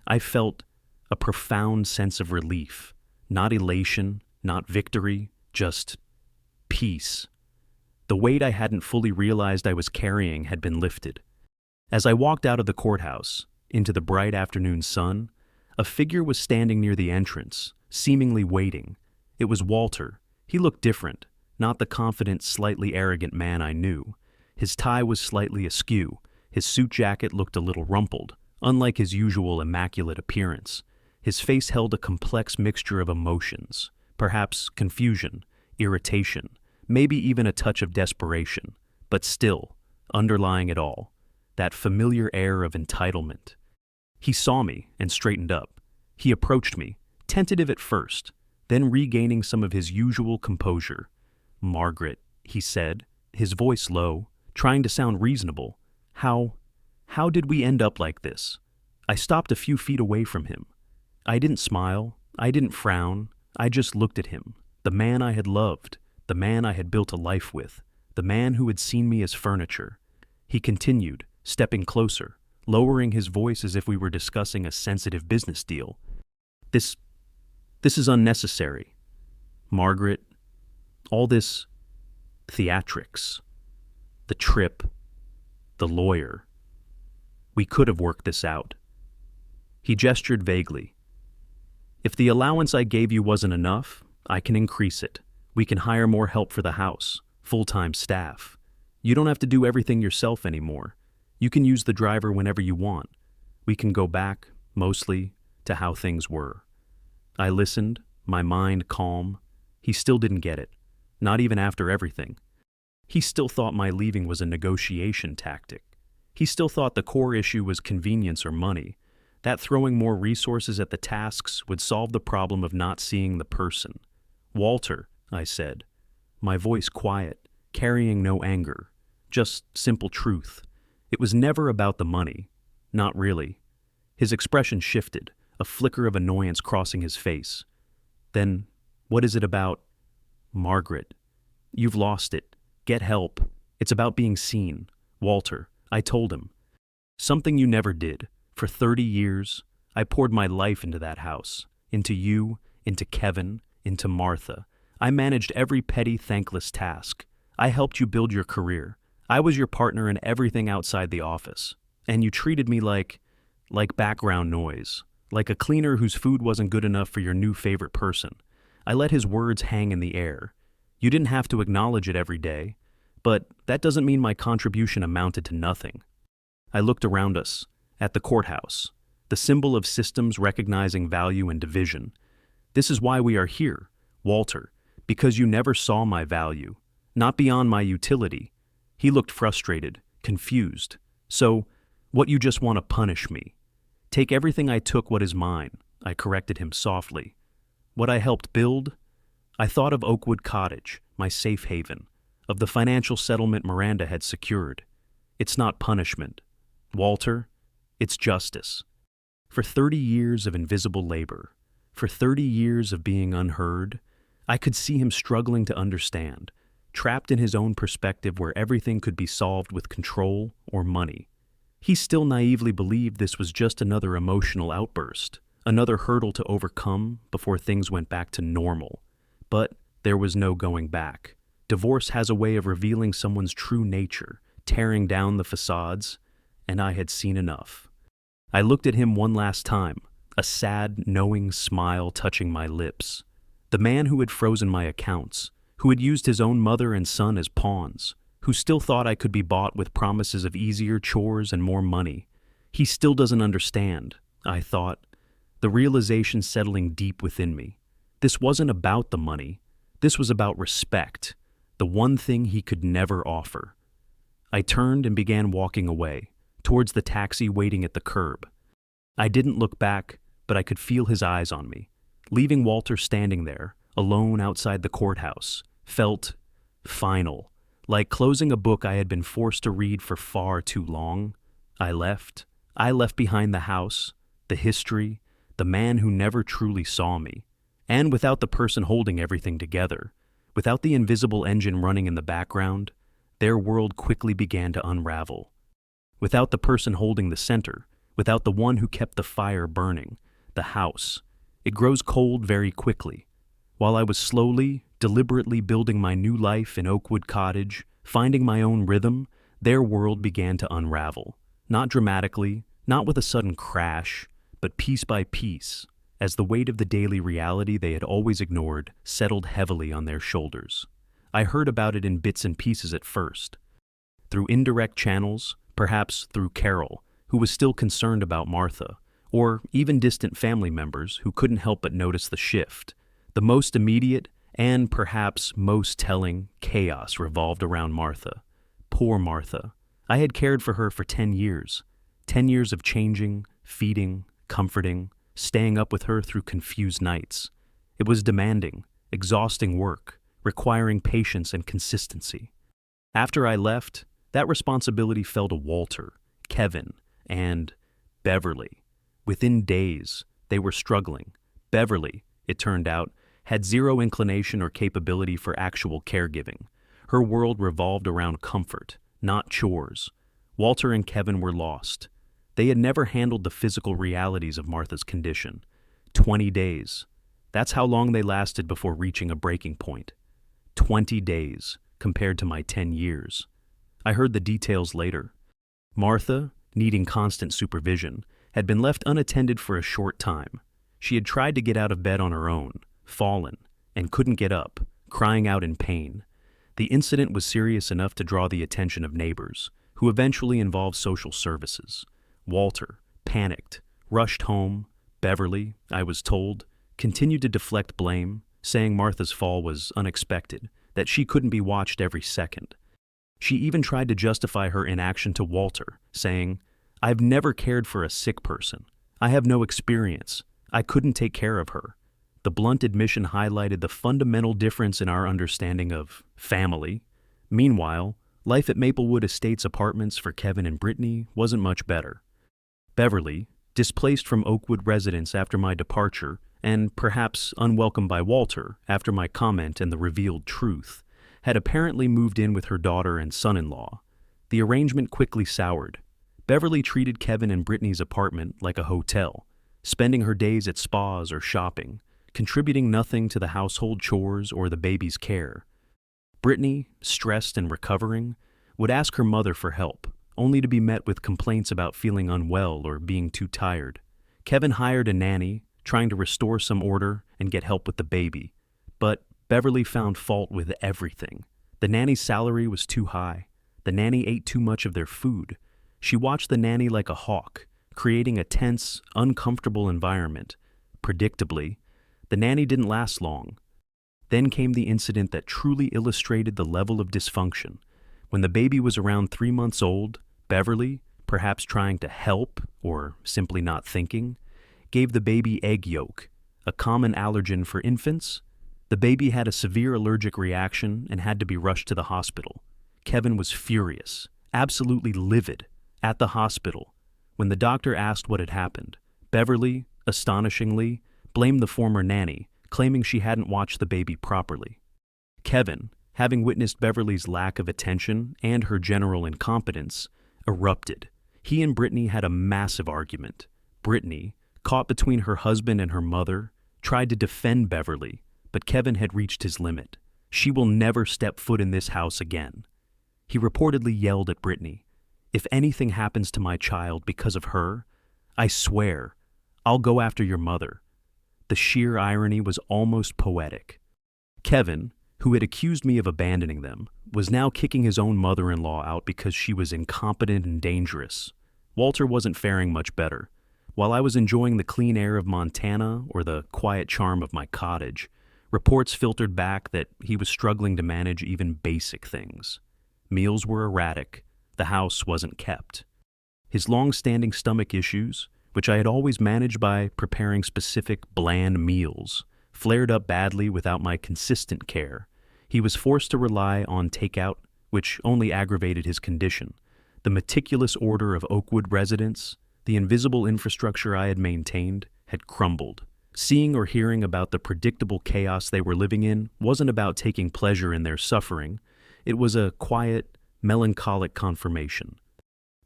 I felt a profound sense of relief, not elation, not victory, just peace. The weight I hadn't fully realized I was carrying had been lifted. As I walked out of the courthouse, into the bright afternoon sun, a figure was standing near the entrance, seemingly waiting. It was Walter. He looked different, not the confident, slightly arrogant man I knew. His tie was slightly askew. His suit jacket looked a little rumpled, unlike his usual immaculate appearance. His face held a complex mixture of emotions, perhaps confusion, irritation, maybe even a touch of desperation, but still, underlying it all, that familiar air of entitlement. He saw me and straightened up. He approached me, tentative at first, then regaining some of his usual composure. "Margaret," he said, his voice low, trying to sound reasonable. How did we end up like this?" I stopped a few feet away from him. I didn't smile, I didn't frown, I just looked at him, the man I had loved, the man I had built a life with, the man who had seen me as furniture. He continued, stepping closer, lowering his voice as if we were discussing a sensitive business deal. This is unnecessary. Margaret, all this theatrics, the trip, the lawyer. We could have worked this out." He gestured vaguely. "If the allowance I gave you wasn't enough, I can increase it. We can hire more help for the house, full-time staff. You don't have to do everything yourself anymore. You can use the driver whenever you want. We can go back, mostly, to how things were." I listened, my mind calm. He still didn't get it, not even after everything. He still thought my leaving was a negotiation tactic. He still thought the core issue was convenience or money, that throwing more resources at the tasks would solve the problem of not seeing the person. "Walter," I said, my voice quiet, carrying no anger, just simple truth. It was never about the money. Not really. His expression shifted, a flicker of annoyance crossing his face. "Then, what is it about?" "Margaret, you've lost it. Get help. It's about being seen. Walter," I told him. "Something you never did. For 30 years, I poured my life into that house, into you, into Kevin, into Martha. I managed every petty, thankless task. I helped you build your career. I was your partner in everything outside the office. And you treated me like background noise, like a cleaner whose food wasn't good enough for your new favorite person." I let his words hang in the air. "You didn't have to acknowledge it every day, but that doesn't mean my contribution amounted to nothing." I looked around us, at the courthouse, the symbol of systems recognizing value and division. "This is why we are here, Walter, because you never saw my value. not beyond my utility. He looked frustrated, confused. So, what, you just want to punish me? Take everything I took what is mine, I corrected him softly. What I helped build? I thought of Oakwood Cottage, my safe haven, of the financial settlement Miranda had secured. It's not punishment, Walter, it's justice. For 30 years of invisible labor, for 30 years of being unheard, I could see him struggling to understand, trapped in his own perspective where everything could be solved with control or money. He still naively believed this was just another emotional outburst, another hurdle to overcome before things went back to normal. But there was no going back. Divorce has a way of revealing someone's true nature, tearing down the facades, and I had seen enough. I looked at him one last time, a sad, knowing smile touching my lips. The man who had frozen my accounts, who had used his own mother and son as pawns, who still thought I could be bought with promises of easier chores and more money. He still doesn't understand, I thought, the realization settling deep within me. This wasn't about the money. This was about respect, the one thing he could never offer. I turned and began walking away, towards the taxi waiting at the curb. I didn't look back, but I could feel his eyes on me. Leaving Walter standing there, alone outside the courthouse, felt final, like closing a book I had been forced to read for far too long. I left behind the house, the history, the man who never truly saw me. And without the person holding everything together, without the invisible engine running in the background, their world quickly began to unravel. Without the person holding the center, without the one who kept the fire burning, the house, it grows cold very quickly. While I was slowly, deliberately building my new life in Oakwood Cottage, finding my own rhythm, their world began to unravel. Not dramatically, not with a sudden crash, but piece by piece, as the weight of the daily reality they had always ignored settled heavily on their shoulders. I heard about it in bits and pieces at first. Through indirect channels, perhaps through Carol, who was still concerned about Martha, or even distant family members who couldn't help but notice the shift. The most immediate and perhaps most telling chaos revolved around Martha. Poor Martha. I had cared for her for 10 years. 10 years of changing, feeding, comforting, staying up with her through confused nights. It was demanding, exhausting work, requiring patience and consistency. After I left, that responsibility fell to Walter, Kevin, and Beverly. Within days, they were struggling. Beverly, it turned out, had zero inclination or capability for actual caregiving. Her world revolved around comfort, not chores. Walter and Kevin were lost. They had never handled the physical realities of Martha's condition. 20 days. That's how long they lasted before reaching a breaking point. 20 days, compared to my 10 years. I heard the details later. Martha, needing constant supervision, had been left unattended for a short time. She had tried to get out of bed on her own, fallen, and couldn't get up, crying out in pain. The incident was serious enough to draw the attention of neighbors, who eventually involved social services. Walter, panicked, rushed home. Beverly, I was told, continued to deflect blame, saying Martha's fall was unexpected, that she couldn't be watched every second. She even tried to justify her inaction to Walter, saying, "I've never cared for a sick person. I have no experience. I couldn't take care of her." The blunt admission highlighted the fundamental difference in our understanding of family. Meanwhile, life at Maplewood Estates apartments for Kevin and Brittany wasn't much better. Beverly, displaced from Oakwood residence after my departure, and perhaps unwelcomed by Walter after my comment and the revealed truth, had apparently moved in with her daughter and son-in-law. The arrangement quickly soured. Beverly treated Kevin and Brittany's apartment like a hotel, spending her days at spas or shopping, contributing nothing to the household chores or the baby's care. Brittany, stressed and recovering, would ask her mother for help, only to be met with complaints about feeling unwell or being too tired. Kevin hired a nanny, trying to restore some order and get help with the baby. But Beverly found fault with everything. The nanny's salary was too high. The nanny ate too much of their food. She watched the nanny like a hawk, creating a tense, uncomfortable environment. Predictably, the nanny didn't last long. Then came the incident that truly illustrated the level of dysfunction. When the baby was around 3 months old, Beverly, perhaps trying to help or simply not thinking, gave the baby egg yolk, a common allergen for infants. The baby had a severe allergic reaction and had to be rushed to the hospital. Kevin was furious, absolutely livid, at the hospital. When the doctor asked what had happened, Beverly, astonishingly, blamed the former nanny, claiming she hadn't watched the baby properly. Kevin, having witnessed Beverly's lack of attention and her general incompetence, erupted. He and Brittany had a massive argument. Brittany, caught between her husband and her mother, tried to defend Beverly, but Kevin had reached his limit. She will never step foot in this house again. He reportedly yelled at Brittany, "If anything happens to my child because of her, I swear, I'll go after your mother." The sheer irony was almost poetic. Kevin, who had accused me of abandoning them, was now kicking his own mother-in-law out because she was incompetent and dangerous. Walter wasn't faring much better. While I was enjoying the clean air of Montana or the quiet charm of my cottage, reports filtered back that he was struggling to manage even basic things. Meals were erratic. The house wasn't kept. His long-standing stomach issues, which I had always managed by preparing specific bland meals, flared up badly without my consistent care. He was forced to rely on takeout, which only aggravated his condition. The meticulous order of Oakwood residents, the invisible infrastructure I had maintained, had crumbled. Seeing or hearing about the predictable chaos they were living in wasn't about taking pleasure in their suffering. It was a quiet, melancholic confirmation.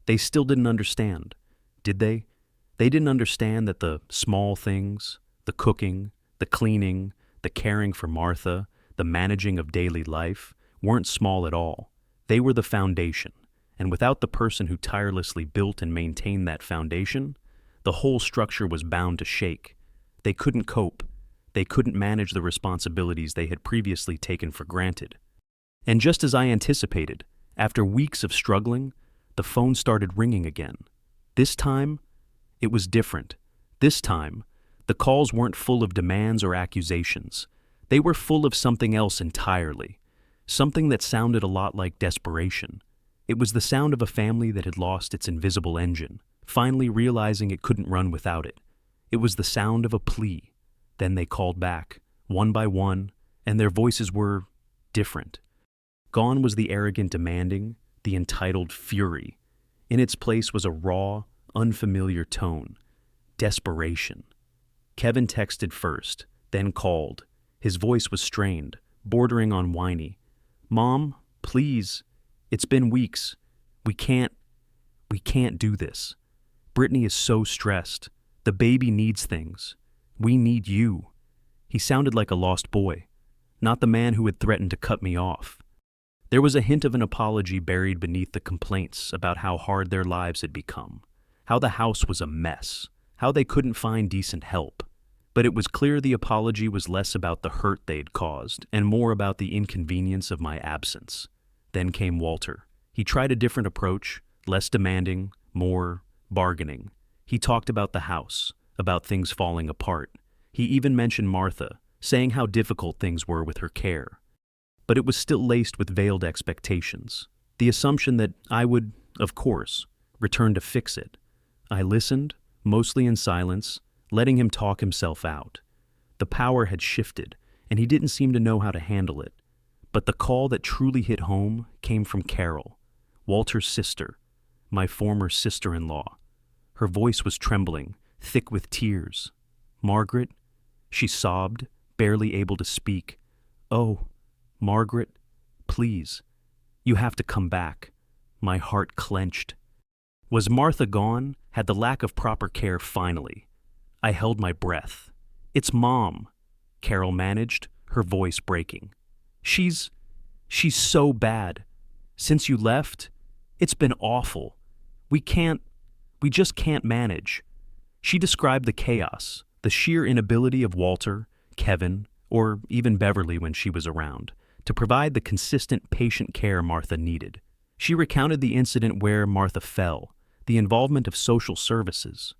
They still didn't understand, did they? They didn't understand that the small things, the cooking, the cleaning, the caring for Martha, the managing of daily life, weren't small at all. They were the foundation, and without the person who tirelessly built and maintained that foundation, the whole structure was bound to shake. They couldn't cope. They couldn't manage the responsibilities they had previously taken for granted. And just as I anticipated, after weeks of struggling, the phone started ringing again. This time, it was different. This time, the calls weren't full of demands or accusations. They were full of something else entirely, something that sounded a lot like desperation. It was the sound of a family that had lost its invisible engine, finally realizing it couldn't run without it. It was the sound of a plea. Then they called back, one by one, and their voices were different. Gone was the arrogant demanding, the entitled fury. In its place was a raw, unfamiliar tone. Desperation. Kevin texted first, then called. His voice was strained, bordering on whiny. "Mom, please. It's been weeks. We can't do this. Brittany is so stressed. The baby needs things. We need you." He sounded like a lost boy, not the man who had threatened to cut me off. There was a hint of an apology buried beneath the complaints about how hard their lives had become, how the house was a mess, how they couldn't find decent help. But it was clear the apology was less about the hurt they'd caused and more about the inconvenience of my absence. Then came Walter. He tried a different approach, less demanding, more bargaining. He talked about the house, about things falling apart. He even mentioned Martha, saying how difficult things were with her care. But it was still laced with veiled expectations, the assumption that I would, of course, return to fix it. I listened, mostly in silence, letting him talk himself out. The power had shifted, and he didn't seem to know how to handle it. But the call that truly hit home came from Carol, Walter's sister, my former sister-in-law. Her voice was trembling, thick with tears. "Margaret," she sobbed, barely able to speak. "Oh, Margaret, please, you have to come back." My heart clenched. Was Martha gone? Had the lack of proper care finally? I held my breath. "It's Mom," Carol managed, her voice breaking. She's so bad. Since you left, it's been awful. We just can't manage." She described the chaos, the sheer inability of Walter, Kevin, or even Beverly when she was around, to provide the consistent patient care Martha needed. She recounted the incident where Martha fell, the involvement of social services.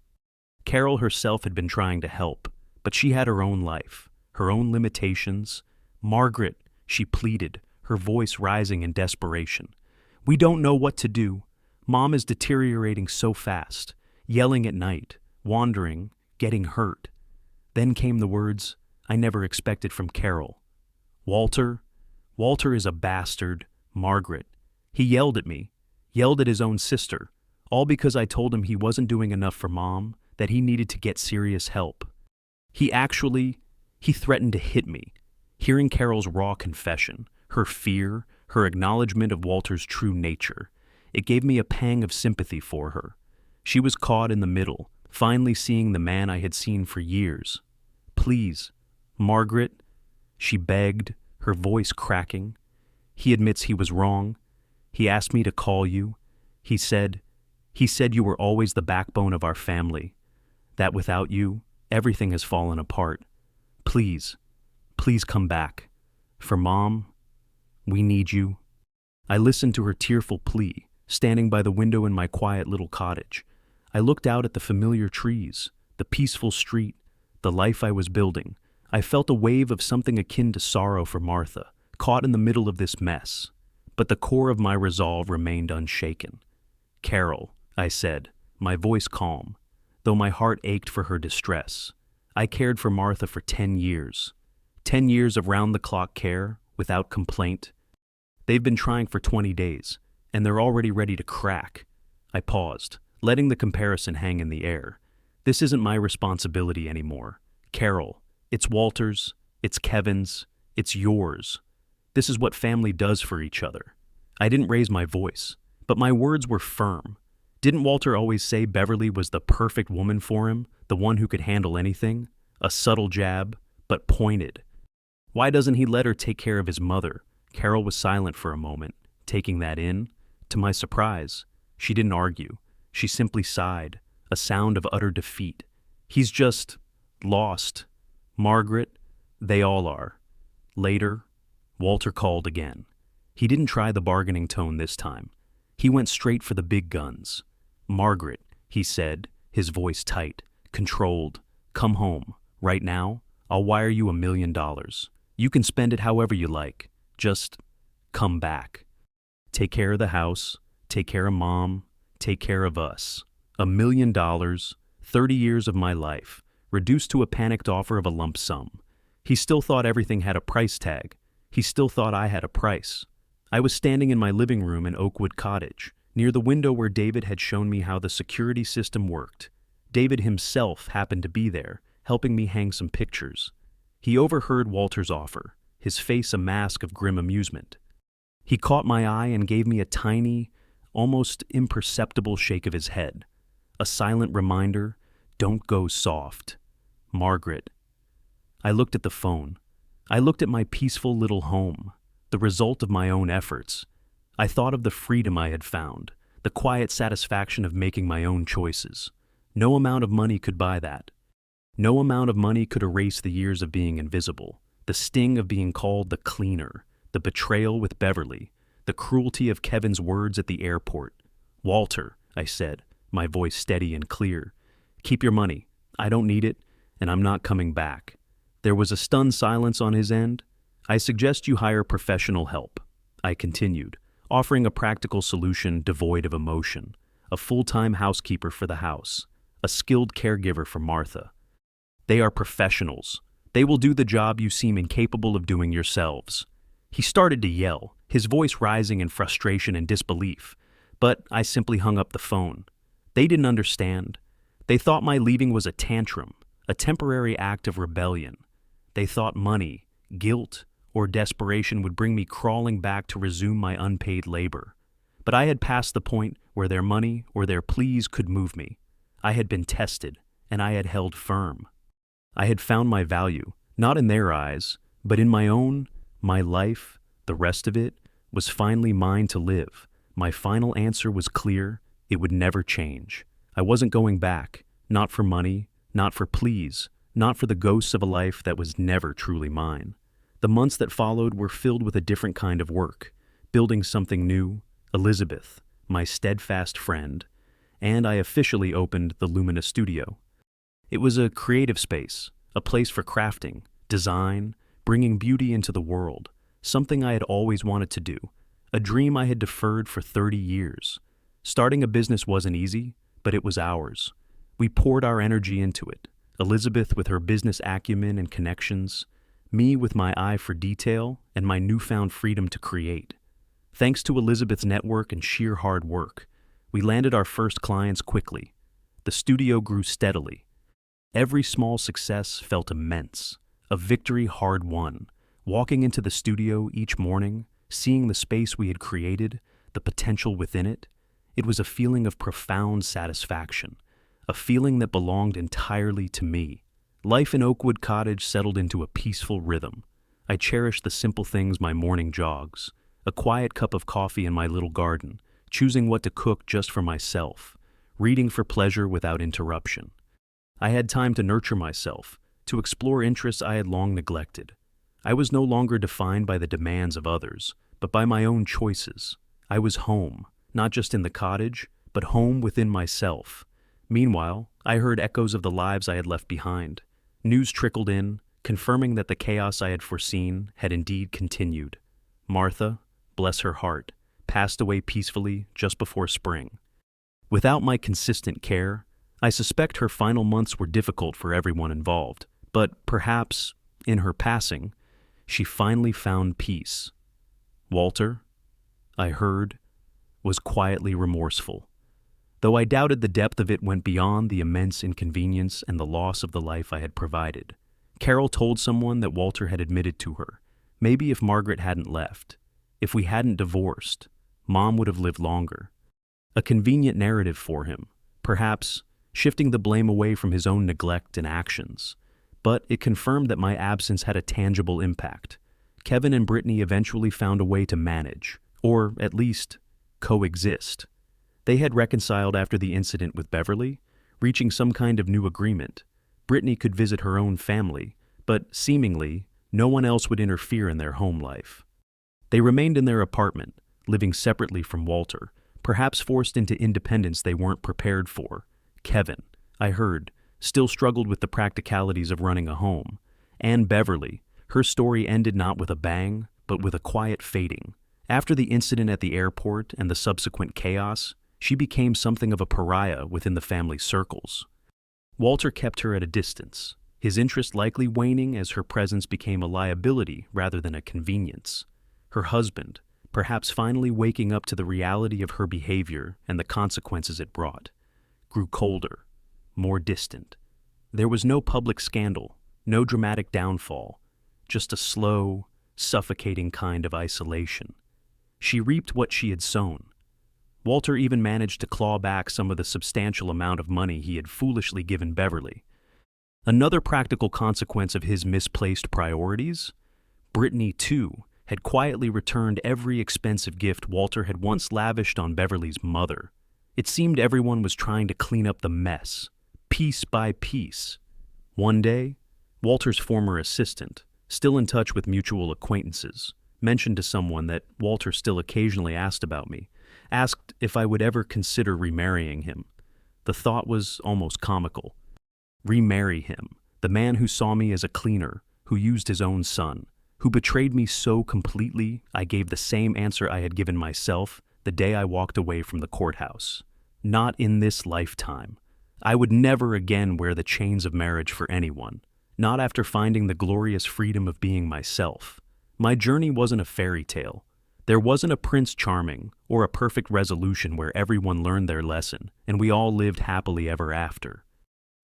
Carol herself had been trying to help, but she had her own life, her own limitations, Margaret, she pleaded, her voice rising in desperation. We don't know what to do. Mom is deteriorating so fast, yelling at night, wandering, getting hurt. Then came the words I never expected from Carol. Walter? Walter is a bastard. Margaret. He yelled at me, yelled at his own sister, all because I told him he wasn't doing enough for Mom, that he needed to get serious help. He threatened to hit me. Hearing Carol's raw confession, her fear, her acknowledgement of Walter's true nature, it gave me a pang of sympathy for her. She was caught in the middle, finally seeing the man I had seen for years. Please, Margaret, she begged, her voice cracking. He admits he was wrong. He asked me to call you. He said you were always the backbone of our family, that without you, everything has fallen apart. Please, please come back. For Mom, we need you. I listened to her tearful plea, standing by the window in my quiet little cottage. I looked out at the familiar trees, the peaceful street, the life I was building. I felt a wave of something akin to sorrow for Martha, caught in the middle of this mess. But the core of my resolve remained unshaken. Carol, I said, my voice calm, though my heart ached for her distress. I cared for Martha for 10 years. 10 years of round-the-clock care, without complaint. They've been trying for 20 days, and they're already ready to crack. I paused, letting the comparison hang in the air. This isn't my responsibility anymore. Carol, it's Walter's, it's Kevin's, it's yours. This is what family does for each other. I didn't raise my voice, but my words were firm. Didn't Walter always say Beverly was the perfect woman for him, the one who could handle anything? A subtle jab, but pointed. Why doesn't he let her take care of his mother? Carol was silent for a moment, taking that in. To my surprise, she didn't argue. She simply sighed, a sound of utter defeat. He's just lost. Margaret, they all are. Later, Walter called again. He didn't try the bargaining tone this time. He went straight for the big guns. Margaret, he said, his voice tight, controlled. Come home. Right now, I'll wire you $1 million. You can spend it however you like. Just come back. Take care of the house. Take care of Mom. Take care of us. $1 million, 30 years of my life, reduced to a panicked offer of a lump sum. He still thought everything had a price tag. He still thought I had a price. I was standing in my living room in Oakwood Cottage, near the window where David had shown me how the security system worked. David himself happened to be there, helping me hang some pictures. He overheard Walter's offer, his face a mask of grim amusement. He caught my eye and gave me a tiny, almost imperceptible shake of his head. A silent reminder, don't go soft. Margaret. I looked at the phone. I looked at my peaceful little home, the result of my own efforts. I thought of the freedom I had found, the quiet satisfaction of making my own choices. No amount of money could buy that. No amount of money could erase the years of being invisible, the sting of being called the cleaner, the betrayal with Beverly, the cruelty of Kevin's words at the airport. Walter, I said, my voice steady and clear, keep your money. I don't need it, and I'm not coming back. There was a stunned silence on his end. I suggest you hire professional help, I continued, offering a practical solution devoid of emotion, a full-time housekeeper for the house, a skilled caregiver for Martha. They are professionals. They will do the job you seem incapable of doing yourselves. He started to yell, his voice rising in frustration and disbelief, but I simply hung up the phone. They didn't understand. They thought my leaving was a tantrum, a temporary act of rebellion. They thought money, guilt, or desperation would bring me crawling back to resume my unpaid labor. But I had passed the point where their money or their pleas could move me. I had been tested, and I had held firm. I had found my value, not in their eyes, but in my own. My life, the rest of it, was finally mine to live. My final answer was clear. It would never change. I wasn't going back, not for money, not for pleas, not for the ghosts of a life that was never truly mine. The months that followed were filled with a different kind of work, building something new, Elizabeth, my steadfast friend, and I officially opened the Lumina Studio. It was a creative space, a place for crafting, design, bringing beauty into the world, something I had always wanted to do, a dream I had deferred for 30 years. Starting a business wasn't easy, but it was ours. We poured our energy into it, Elizabeth with her business acumen and connections, me with my eye for detail and my newfound freedom to create. Thanks to Elizabeth's network and sheer hard work, we landed our first clients quickly. The studio grew steadily. Every small success felt immense, a victory hard won. Walking into the studio each morning, seeing the space we had created, the potential within it, it was a feeling of profound satisfaction, a feeling that belonged entirely to me. Life in Oakwood Cottage settled into a peaceful rhythm. I cherished the simple things, my morning jogs, a quiet cup of coffee in my little garden, choosing what to cook just for myself, reading for pleasure without interruption. I had time to nurture myself, to explore interests I had long neglected. I was no longer defined by the demands of others, but by my own choices. I was home, not just in the cottage, but home within myself. Meanwhile, I heard echoes of the lives I had left behind. News trickled in, confirming that the chaos I had foreseen had indeed continued. Martha, bless her heart, passed away peacefully just before spring. Without my consistent care, I suspect her final months were difficult for everyone involved, but perhaps, in her passing, she finally found peace. Walter, I heard, was quietly remorseful. Though I doubted the depth of it went beyond the immense inconvenience and the loss of the life I had provided. Carol told someone that Walter had admitted to her. Maybe if Margaret hadn't left, if we hadn't divorced, Mom would have lived longer. A convenient narrative for him, perhaps shifting the blame away from his own neglect and actions. But it confirmed that my absence had a tangible impact. Kevin and Brittany eventually found a way to manage, or at least coexist. They had reconciled after the incident with Beverly, reaching some kind of new agreement. Brittany could visit her own family, but seemingly, no one else would interfere in their home life. They remained in their apartment, living separately from Walter, perhaps forced into independence they weren't prepared for. Kevin, I heard, still struggled with the practicalities of running a home. And Beverly, her story ended not with a bang, but with a quiet fading. After the incident at the airport and the subsequent chaos, she became something of a pariah within the family circles. Walter kept her at a distance, his interest likely waning as her presence became a liability rather than a convenience. Her husband, perhaps finally waking up to the reality of her behavior and the consequences it brought, grew colder, more distant. There was no public scandal, no dramatic downfall, just a slow, suffocating kind of isolation. She reaped what she had sown. Walter even managed to claw back some of the substantial amount of money he had foolishly given Beverly. Another practical consequence of his misplaced priorities? Brittany, too, had quietly returned every expensive gift Walter had once lavished on Beverly's mother. It seemed everyone was trying to clean up the mess, piece by piece. One day, Walter's former assistant, still in touch with mutual acquaintances, mentioned to someone that Walter still occasionally asked about me, asked if I would ever consider remarrying him. The thought was almost comical. Remarry him, the man who saw me as a cleaner, who used his own son, who betrayed me so completely I gave the same answer I had given myself the day I walked away from the courthouse. Not in this lifetime. I would never again wear the chains of marriage for anyone, not after finding the glorious freedom of being myself. My journey wasn't a fairy tale. There wasn't a Prince Charming or a perfect resolution where everyone learned their lesson and we all lived happily ever after.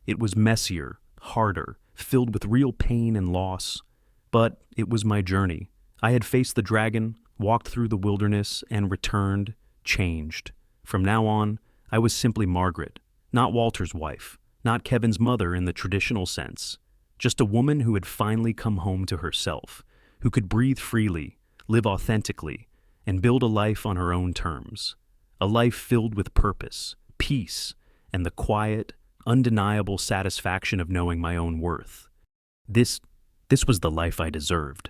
It was messier, harder, filled with real pain and loss. But it was my journey. I had faced the dragon, walked through the wilderness, and returned, changed. From now on, I was simply Margaret, not Walter's wife, not Kevin's mother in the traditional sense, just a woman who had finally come home to herself, who could breathe freely, live authentically, and build a life on her own terms. A life filled with purpose, peace, and the quiet, undeniable satisfaction of knowing my own worth. This was the life I deserved.